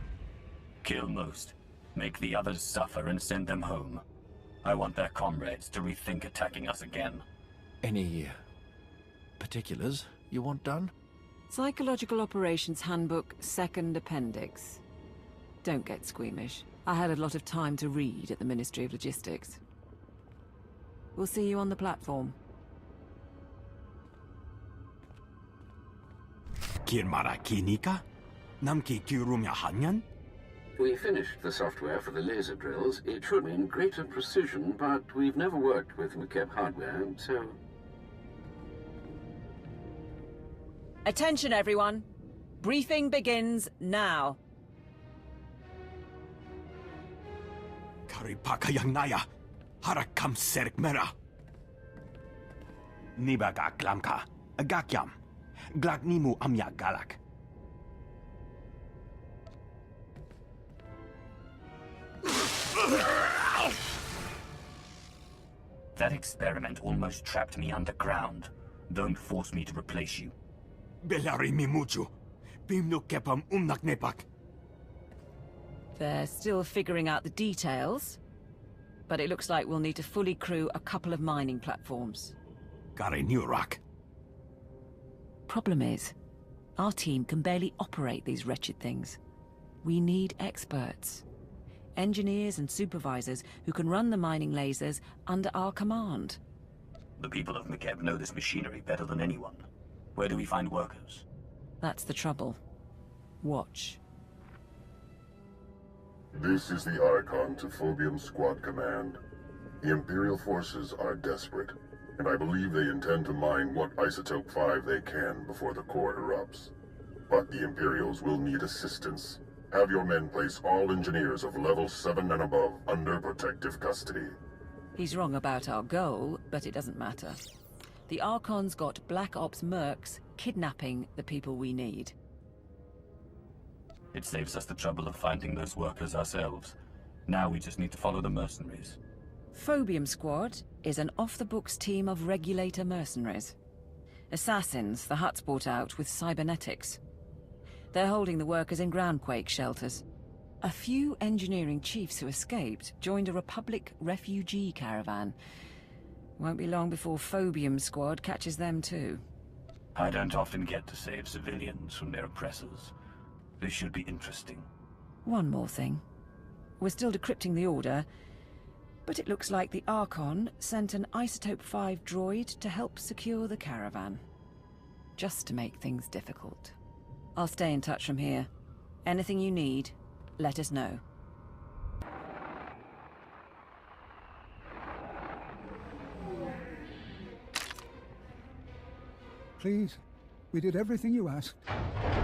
Kill most, make the others suffer and send them home. I want their comrades to rethink attacking us again. Any particulars you want done? Psychological Operations Handbook, second appendix. Don't get squeamish. I had a lot of time to read at the Ministry of Logistics. We'll see you on the platform. Kirmara kinika? Namki kirumya hanyan? We finished the software for the laser drills. It should mean greater precision, but we've never worked with McKeb hardware, so... Attention, everyone. Briefing begins now. Karipaka naya, harakam serkmera. Nibaga klamka, agakyam, glagnimu amya galak. That experiment almost trapped me underground. Don't force me to replace you. Belari mimuchu, bimno kepam nepak. They're still figuring out the details, but it looks like we'll need to fully crew a couple of mining platforms. Gare Nurak. Problem is, our team can barely operate these wretched things. We need experts. Engineers and supervisors who can run the mining lasers under our command. The people of McKeb know this machinery better than anyone. Where do we find workers? That's the trouble. Watch. This is the Archon to Phobium Squad Command. The Imperial forces are desperate, and I believe they intend to mine what Isotope 5 they can before the core erupts. But the Imperials will need assistance. Have your men place all engineers of level 7 and above under protective custody. He's wrong about our goal, but it doesn't matter. The Archon's got Black Ops mercs kidnapping the people we need. It saves us the trouble of finding those workers ourselves. Now we just need to follow the mercenaries. Phobium Squad is an off-the-books team of regulator mercenaries. Assassins the Hutt's brought out with cybernetics. They're holding the workers in groundquake shelters. A few engineering chiefs who escaped joined a Republic refugee caravan. Won't be long before Phobium Squad catches them too. I don't often get to save civilians from their oppressors. This should be interesting. One more thing. We're still decrypting the order, but it looks like the Archon sent an Isotope 5 droid to help secure the caravan. Just to make things difficult. I'll stay in touch from here. Anything you need, let us know. Please, we did everything you asked.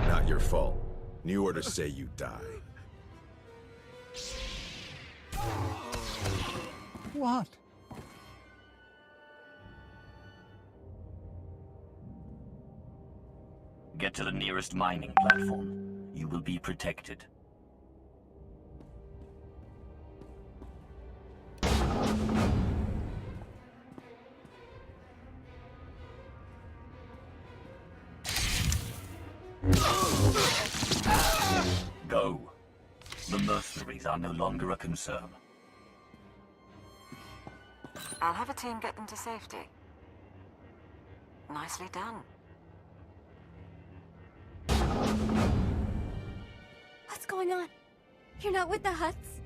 Not your fault. New orders say you die. What? Get to the nearest mining platform. You will be protected. mercenaries are no longer a concern. I'll have a team get them to safety. Nicely done. What's going on? You're not with the Hutts?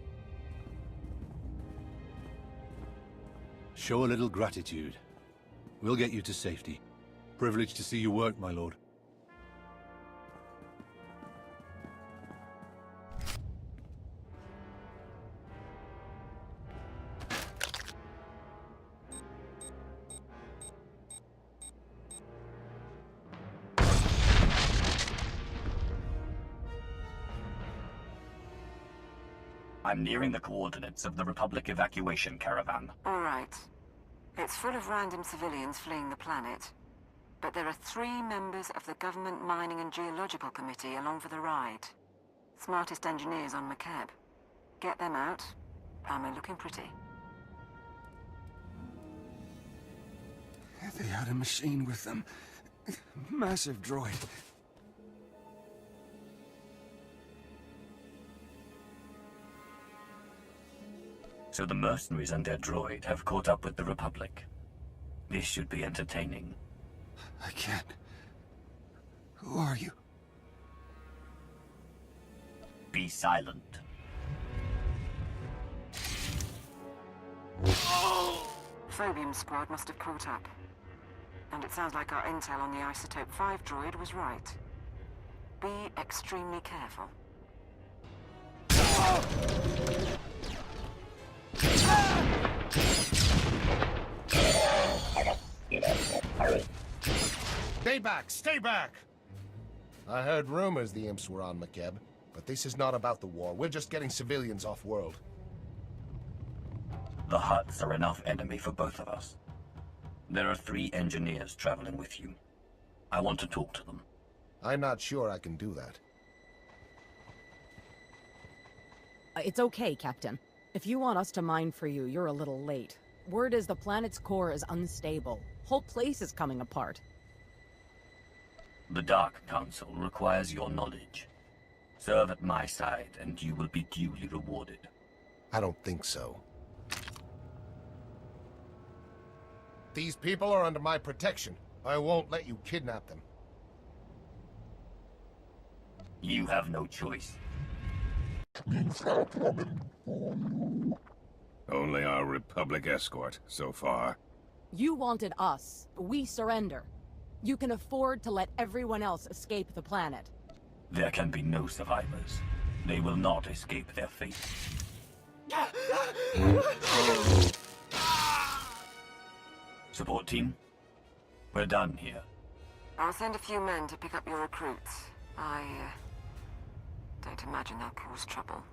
Show a little gratitude. We'll get you to safety. Privileged to see you work, my lord. I'm nearing the coordinates of the Republic evacuation caravan. All right. It's full of random civilians fleeing the planet. But there are 3 members of the Government Mining and Geological Committee along for the ride. Smartest engineers on McKeb. Get them out. Am I looking pretty? They had a machine with them. Massive droid. So the mercenaries and their droid have caught up with the Republic. This should be entertaining. I can't. Who are you? Be silent. Phobium squad must have caught up. And it sounds like our intel on the Isotope 5 droid was right. Be extremely careful. Stay back! Stay back! I heard rumors the imps were on McKeb, but this is not about the war. We're just getting civilians off-world. The Hutts are enough enemy for both of us. There are 3 engineers traveling with you. I want to talk to them. I'm not sure I can do that. It's okay, Captain. If you want us to mine for you, you're a little late. Word is the planet's core is unstable. Whole place is coming apart. The Dark Council requires your knowledge. Serve at my side, and you will be duly rewarded. I don't think so. These people are under my protection. I won't let you kidnap them. You have no choice. Only our Republic escort, so far. You wanted us. We surrender. You can afford to let everyone else escape the planet. There can be no survivors. They will not escape their fate. Support team? We're done here. I'll send a few men to pick up your recruits. I don't imagine they'll cause trouble.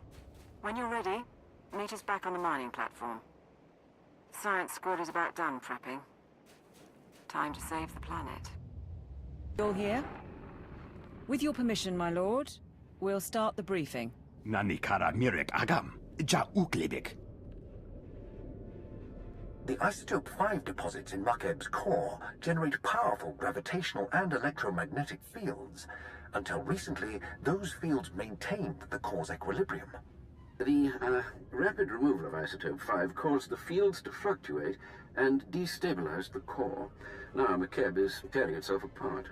When you're ready, meet us back on the mining platform. Science squad is about done prepping. Time to save the planet. All here? With your permission, my lord, we'll start the briefing. Nani kara mirek agam, ja uklibik. The Isotope 5 deposits in McKeb's core generate powerful gravitational and electromagnetic fields. Until recently, those fields maintained the core's equilibrium. The rapid removal of Isotope 5 caused the fields to fluctuate and destabilized the core. Now McKeb is tearing itself apart.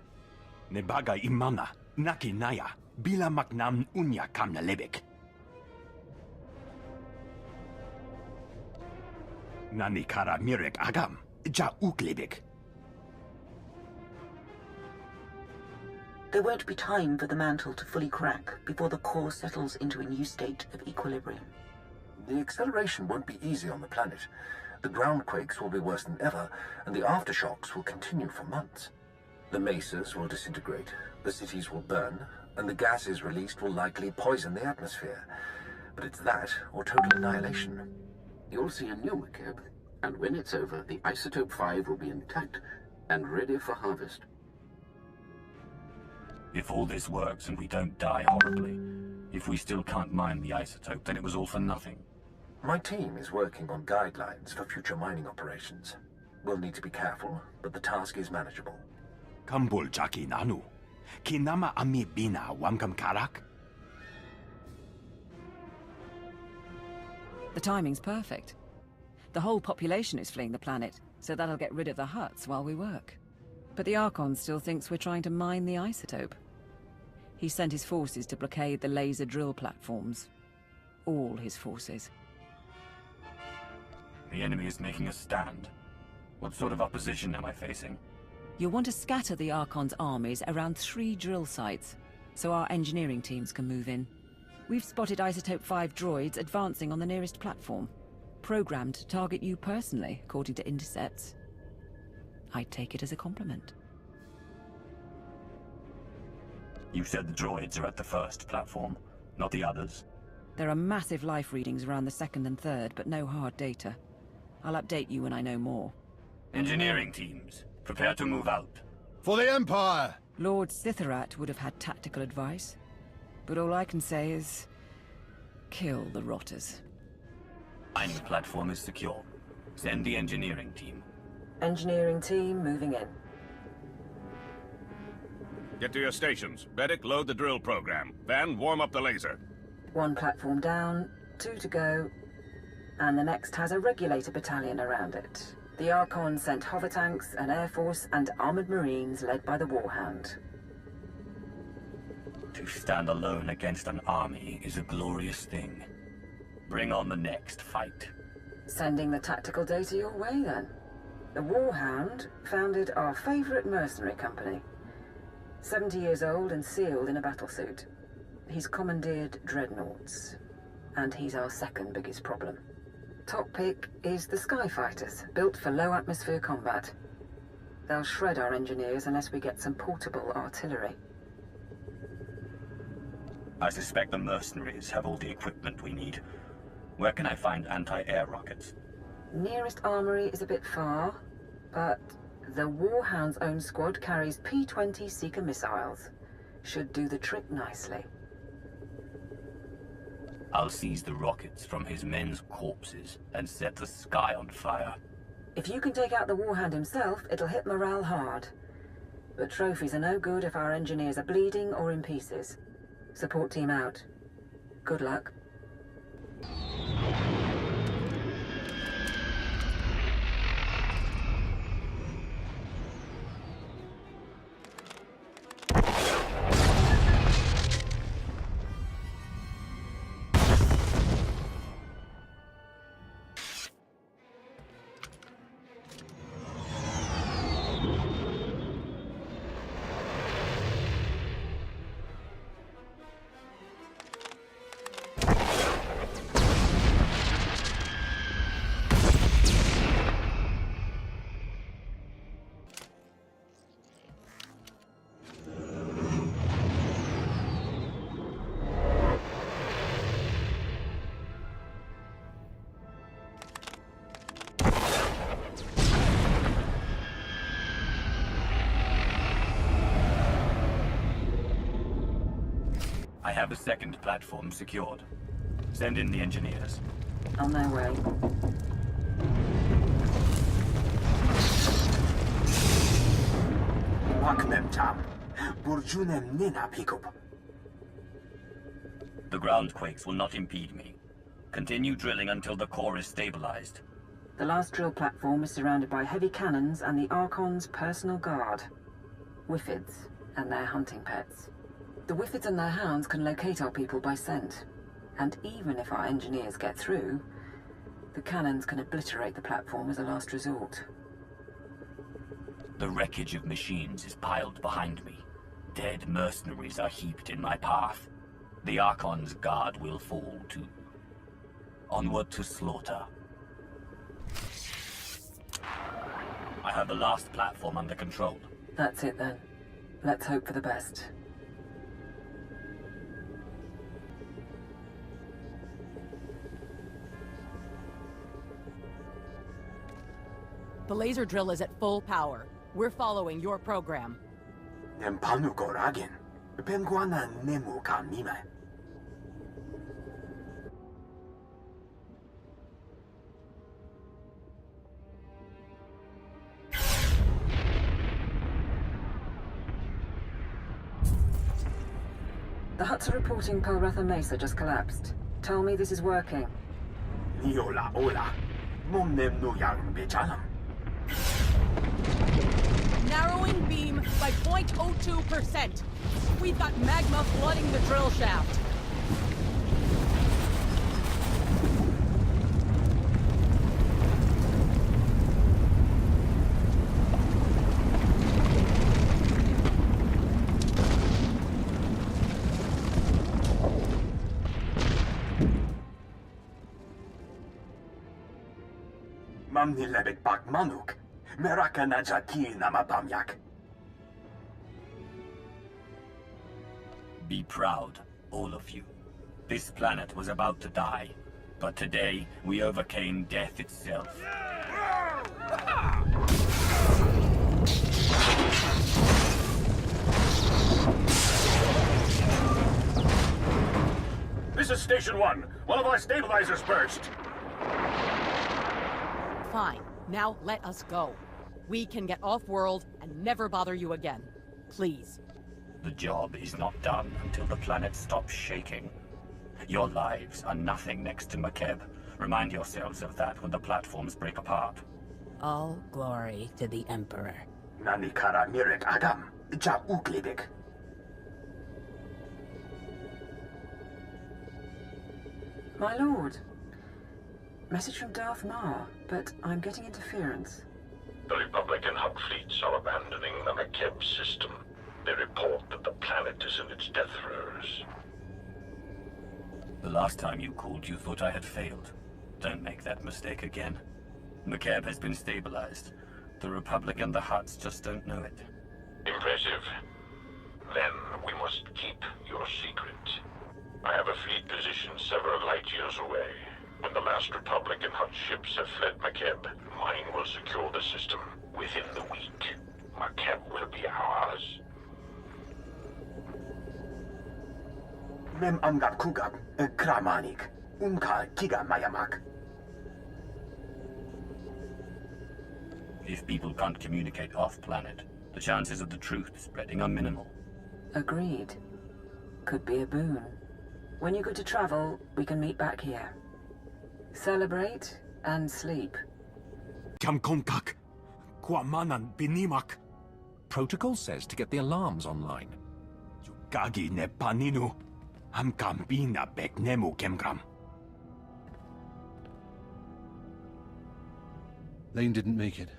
Nebaga imana, naki naya, bila maknam unya kamna lebek. Nani kara mirek agam, ja uklibik. There won't be time for the mantle to fully crack before the core settles into a new state of equilibrium. The acceleration won't be easy on the planet. The ground quakes will be worse than ever, and the aftershocks will continue for months. The mesas will disintegrate, the cities will burn, and the gases released will likely poison the atmosphere. But it's that, or total annihilation. You'll see a new McKeb, and when it's over, the Isotope 5 will be intact and ready for harvest. If all this works and we don't die horribly, if we still can't mine the isotope, then it was all for nothing. My team is working on guidelines for future mining operations. We'll need to be careful, but the task is manageable. Kambul jaki nanu. Kinama ami bina wangam karak. The timing's perfect. The whole population is fleeing the planet, so that'll get rid of the Hutts while we work. But the Archon still thinks we're trying to mine the isotope. He sent his forces to blockade the laser drill platforms. All his forces. The enemy is making a stand. What sort of opposition am I facing? You'll want to scatter the Archon's armies around 3 drill sites, so our engineering teams can move in. We've spotted Isotope 5 droids advancing on the nearest platform, programmed to target you personally, according to intercepts. I'd take it as a compliment. You said the droids are at the first platform, not the others? There are massive life readings around the 2nd and 3rd, but no hard data. I'll update you when I know more. Engineering teams, prepare to move out. For the Empire! Lord SWTOR would have had tactical advice, but all I can say is... kill the rotters. Mining platform is secure. Send the engineering team. Engineering team moving in. Get to your stations. Medic, load the drill program. Then warm up the laser. 1 platform down, 2 to go, and the next has a regulator battalion around it. The Archon sent hover tanks, an air force, and armored marines led by the Warhound. To stand alone against an army is a glorious thing. Bring on the next fight. Sending the tactical data your way, then. The Warhound founded our favorite mercenary company. 70 years old and sealed in a battlesuit. He's commandeered dreadnoughts, and he's our 2nd biggest problem. Top pick is the Skyfighters, built for low-atmosphere combat. They'll shred our engineers unless we get some portable artillery. I suspect the mercenaries have all the equipment we need. Where can I find anti-air rockets? Nearest armory is a bit far, but the Warhound's own squad carries P-20 Seeker missiles. Should do the trick nicely. I'll seize the rockets from his men's corpses and set the sky on fire. If you can take out the Warhound himself, it'll hit morale hard. But trophies are no good if our engineers are bleeding or in pieces. Support team out. Good luck. I have a 2nd platform secured. Send in the engineers. On their way. The groundquakes will not impede me. Continue drilling until the core is stabilized. The last drill platform is surrounded by heavy cannons and the Archon's personal guard. Whiffids and their hunting pets. The Whiffids and their hounds can locate our people by scent. And even if our engineers get through, the cannons can obliterate the platform as a last resort. The wreckage of machines is piled behind me. Dead mercenaries are heaped in my path. The Archon's guard will fall too. Onward to slaughter. I have the last platform under control. That's it then. Let's hope for the best. The laser drill is at full power. We're following your program. The Hutts are reporting Pelretha Mesa just collapsed. Tell me this is working. Niola ola. Mumnem nuyang bejalam. Narrowing beam by 0.02%. We've got magma flooding the drill shaft. Mamni lebek bak manuk. Meraka najaki nama bamyak. Be proud, all of you. This planet was about to die, but today we overcame death itself. This is Station 1. One of our stabilizers burst. Fine. Now let us go. We can get off-world and never bother you again. Please. The job is not done until the planet stops shaking. Your lives are nothing next to McKeb. Remind yourselves of that when the platforms break apart. All glory to the Emperor. Nani kara mirek adam. Ja uklibik. My lord. Message from Darth Mar, but I'm getting interference. The Republic and Hutt fleets are abandoning the McKeb system. They report that the planet is in its death throes. The last time you called, you thought I had failed. Don't make that mistake again. McKeb has been stabilized. The Republic and the Hutts just don't know it. Impressive. Then we must keep your secret. I have a fleet positioned several light years away. When the last Republic and Hutt ships have fled McKeb, mine will secure the system. Within the week, McKeb will be ours. Mem amgab kugab, kramanik. Unka kiga mayamak. If people can't communicate off-planet, the chances of the truth spreading are minimal. Agreed. Could be a boon. When you're good to travel, we can meet back here. Celebrate and sleep. Kamkonkak. Kwamanan binimak. Protocol says to get the alarms online. Gagi ne paninu. Amkambina beknemu kemgram. Lane didn't make it.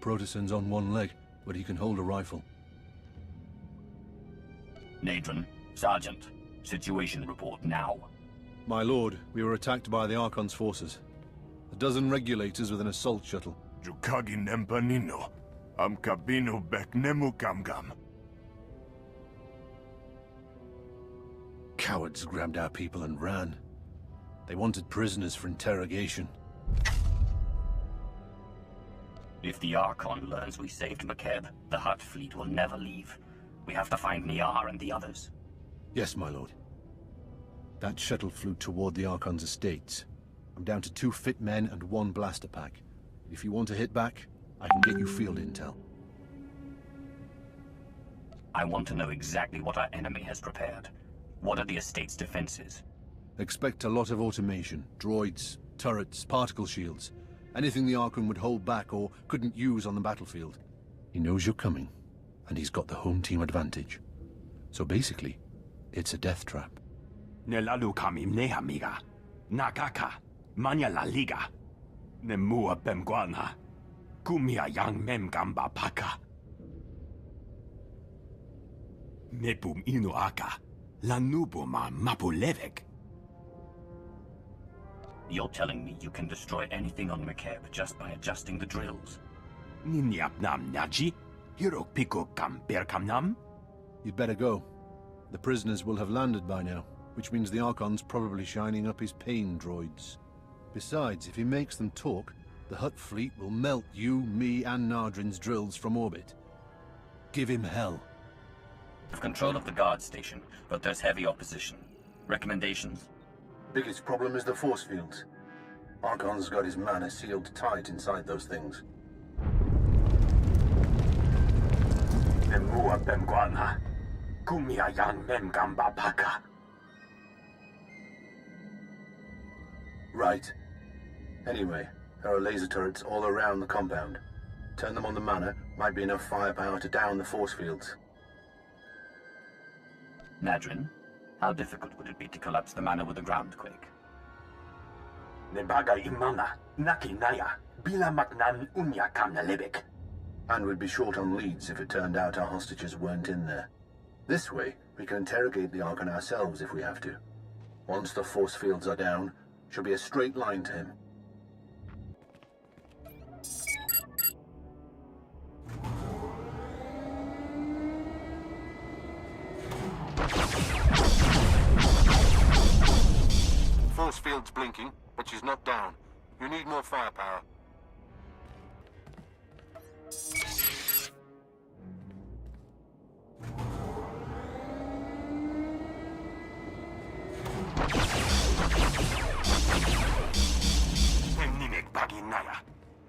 Protosen's on one leg, but he can hold a rifle. Nadron, Sergeant, situation report now. My lord, we were attacked by the Archon's forces. A dozen regulators with an assault shuttle. Jukagi nempanino. Amkabino beknemu kamgam. Cowards grabbed our people and ran. They wanted prisoners for interrogation. If the Archon learns we saved McKeb, the Hutt fleet will never leave. We have to find Niar and the others. Yes, my lord. That shuttle flew toward the Archon's estates. I'm down to 2 fit men and 1 blaster pack. If you want to hit back, I can get you field intel. I want to know exactly what our enemy has prepared. What are the estate's defenses? Expect a lot of automation. Droids, turrets, particle shields. Anything the Archon would hold back or couldn't use on the battlefield. He knows you're coming, and he's got the home team advantage. So basically, it's a death trap. Nelalu kamim nehamiga. Nakaka. Manya la liga. Nemua bemguana. Kumia yang mem gamba paka. Mepum inu aka. Lanubuma mapulevek. You're telling me you can destroy anything on McKeb just by adjusting the drills? Ninyapnam naji? Hirok piko kam perkamnam? You'd better go. The prisoners will have landed by now, which means the Archon's probably shining up his pain droids. Besides, if he makes them talk, the Hutt fleet will melt you, me, and Nardrin's drills from orbit. Give him hell. I have control of the guard station, but there's heavy opposition. Recommendations? Biggest problem is the force fields. Archon's got his mana sealed tight inside those things. Nemua bemguana. Kumia yang mem gamba paka. Right. Anyway, there are laser turrets all around the compound. Turn them on the manor, might be enough firepower to down the force fields. Nadrin, how difficult would it be to collapse the manor with a groundquake? Nebaga imana, naki naya, bila maknan unya kamna lebek. And we'd be short on leads if it turned out our hostages weren't in there. This way, we can interrogate the Archon ourselves if we have to. Once the force fields are down, should be a straight line to him. Force field's blinking, but she's not down. You need more firepower. Nimek bagi naya.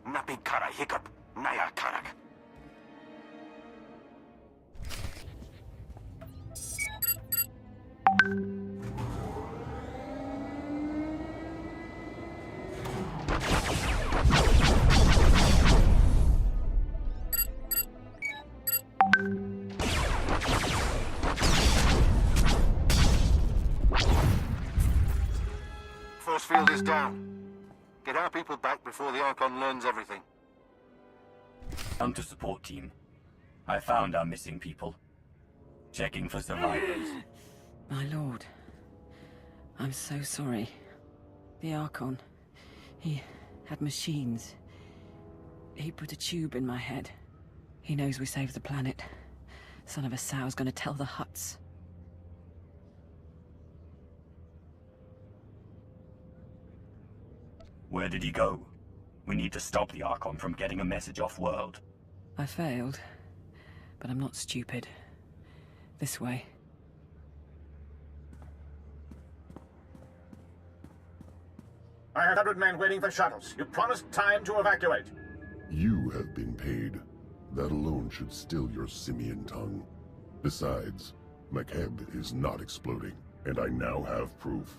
Napi kara hiccup. Naya karak. Force field is down. Get our people back before the Archon learns everything. Come to support team. I found our missing people. Checking for survivors. My lord, I'm so sorry. The Archon, he had machines. He put a tube in my head. He knows we saved the planet. Son of a sow's gonna tell the Hutts. Where did he go? We need to stop the Archon from getting a message off-world. I failed, but I'm not stupid. This way. I have 100 men waiting for shuttles. You promised time to evacuate. You have been paid. That alone should still your simian tongue. Besides, McKeb is not exploding, and I now have proof.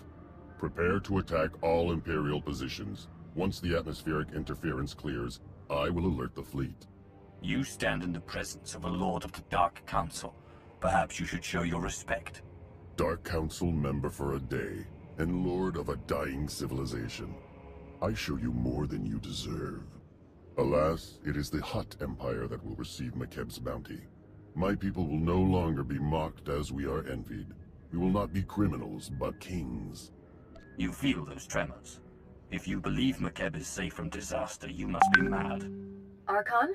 Prepare to attack all Imperial positions. Once the atmospheric interference clears, I will alert the fleet. You stand in the presence of a Lord of the Dark Council. Perhaps you should show your respect. Dark Council member for a day, and Lord of a dying civilization. I show you more than you deserve. Alas, it is the Hutt Empire that will receive McKeb's bounty. My people will no longer be mocked as we are envied. We will not be criminals, but kings. You feel those tremors. If you believe McKeb is safe from disaster, you must be mad. Archon?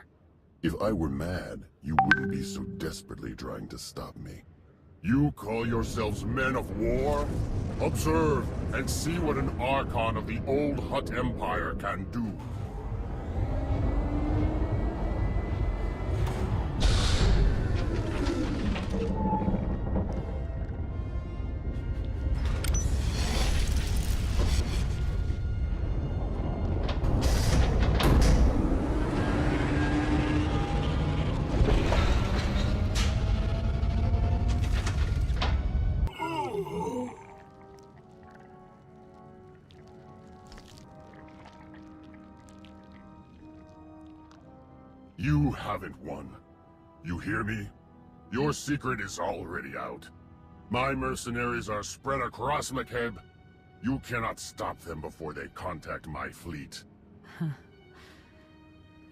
If I were mad, you wouldn't be so desperately trying to stop me. You call yourselves men of war? Observe and see what an Archon of the old Hutt Empire can do. You haven't won. You hear me? Your secret is already out. My mercenaries are spread across McKeb. You cannot stop them before they contact my fleet.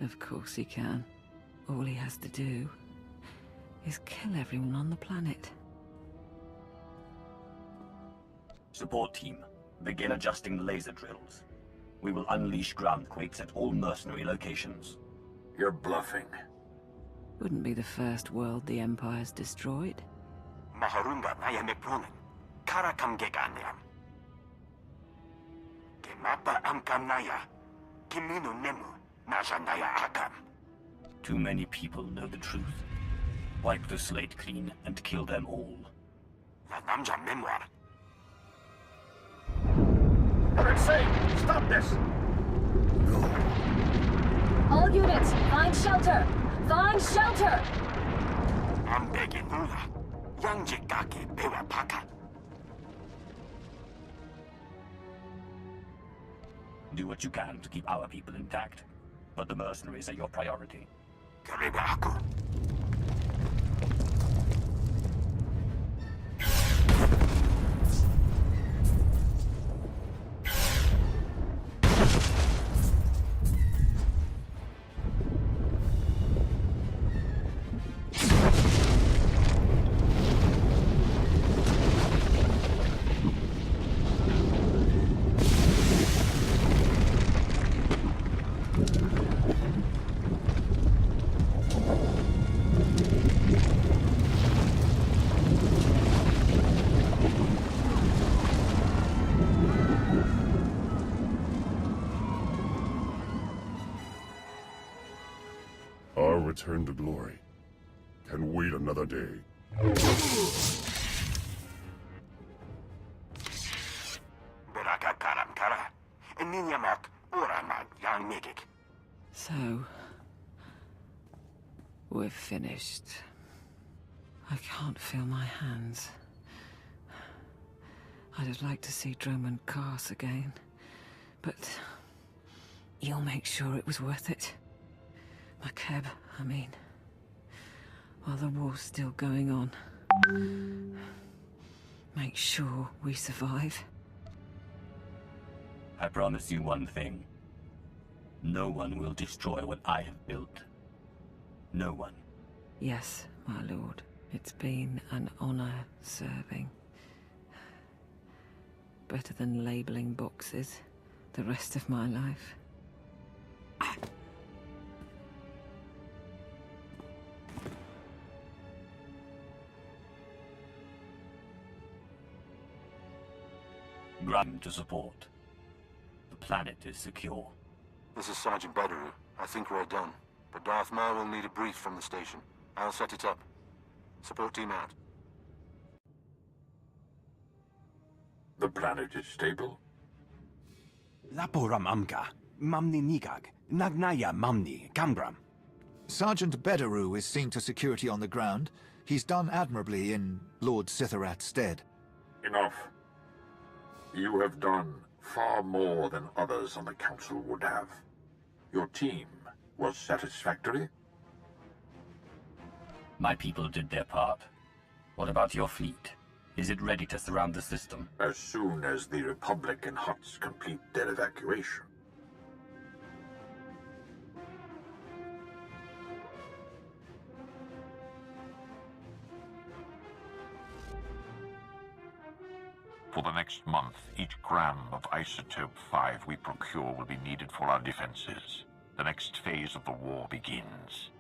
Of course he can. All he has to do is kill everyone on the planet. Support team, begin adjusting the laser drills. We will unleash groundquakes at all mercenary locations. You're bluffing. Wouldn't be the first world the Empire's destroyed. Maharunga naya mekronen. Kara kamgeganiam. Kemapa amkam naya. Kimino nemu. Najanaya akam. Too many people know the truth. Wipe the slate clean and kill them all. La namja memoir. You're insane! Stop this! All units, find shelter! Find shelter! I'm begging Nula. Yangjikake bewa paka. Do what you can to keep our people intact, but the mercenaries are your priority. Our return to glory can wait another day. So, we're finished. I can't feel my hands. I'd have liked to see Dromund Kaas again, but you'll make sure it was worth it. McKeb, I mean, while the war's still going on. Make sure we survive. I promise you one thing. No one will destroy what I have built. No one. Yes, my lord. It's been an honor serving. Better than labeling boxes the rest of my life. Grant to support. The planet is secure. This is Sergeant Bederu. I think we're done. But Darth Maul will need a brief from the station. I'll set it up. Support team out. The planet is stable? Laporam amka, mamni nigag, nagnaya mamni, kambram. Sergeant Bederu is seen to security on the ground. He's done admirably in Lord Sitharat's stead. Enough. You have done far more than others on the Council would have. Your team was satisfactory? My people did their part. What about your fleet? Is it ready to surround the system? As soon as the Republic and Hutts complete their evacuation. For the next month, each gram of Isotope 5 we procure will be needed for our defenses. The next phase of the war begins.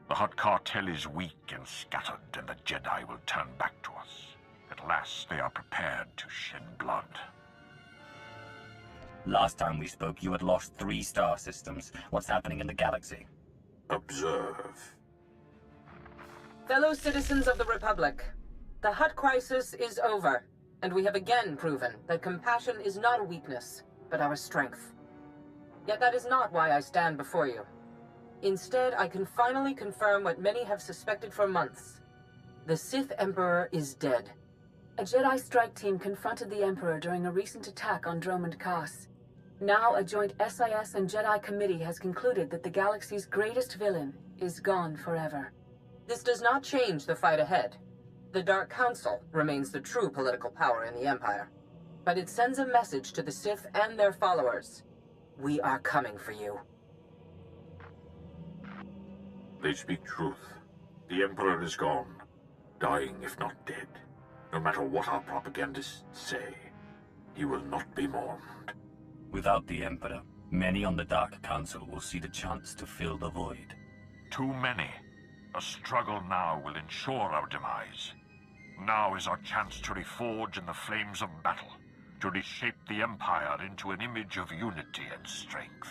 The Hutt Cartel is weak and scattered, and the Jedi will turn back to us. At last, they are prepared to shed blood. Last time we spoke, you had lost 3 star systems. What's happening in the galaxy? Observe. Fellow citizens of the Republic, the Hutt crisis is over. And we have again proven that compassion is not a weakness, but our strength. Yet that is not why I stand before you. Instead, I can finally confirm what many have suspected for months. The Sith Emperor is dead. A Jedi strike team confronted the Emperor during a recent attack on Dromund Kaas. Now a joint SIS and Jedi committee has concluded that the galaxy's greatest villain is gone forever. This does not change the fight ahead. The Dark Council remains the true political power in the Empire. But it sends a message to the Sith and their followers. We are coming for you. They speak truth. The Emperor is gone. Dying if not dead. No matter what our propagandists say, he will not be mourned. Without the Emperor, many on the Dark Council will see the chance to fill the void. Too many. A struggle now will ensure our demise. Now is our chance to reforge in the flames of battle, to reshape the Empire into an image of unity and strength.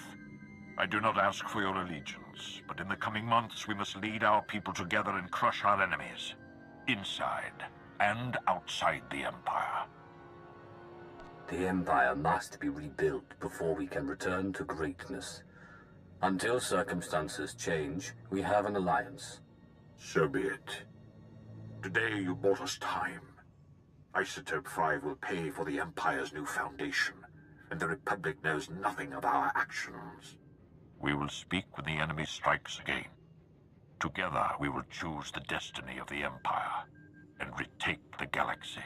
I do not ask for your allegiance, but in the coming months we must lead our people together and crush our enemies, inside and outside the Empire. The Empire must be rebuilt before we can return to greatness. Until circumstances change, we have an alliance. So be it. Today you bought us time. Isotope 5 will pay for the Empire's new foundation, and the Republic knows nothing of our actions. We will speak when the enemy strikes again. Together we will choose the destiny of the Empire and retake the galaxy.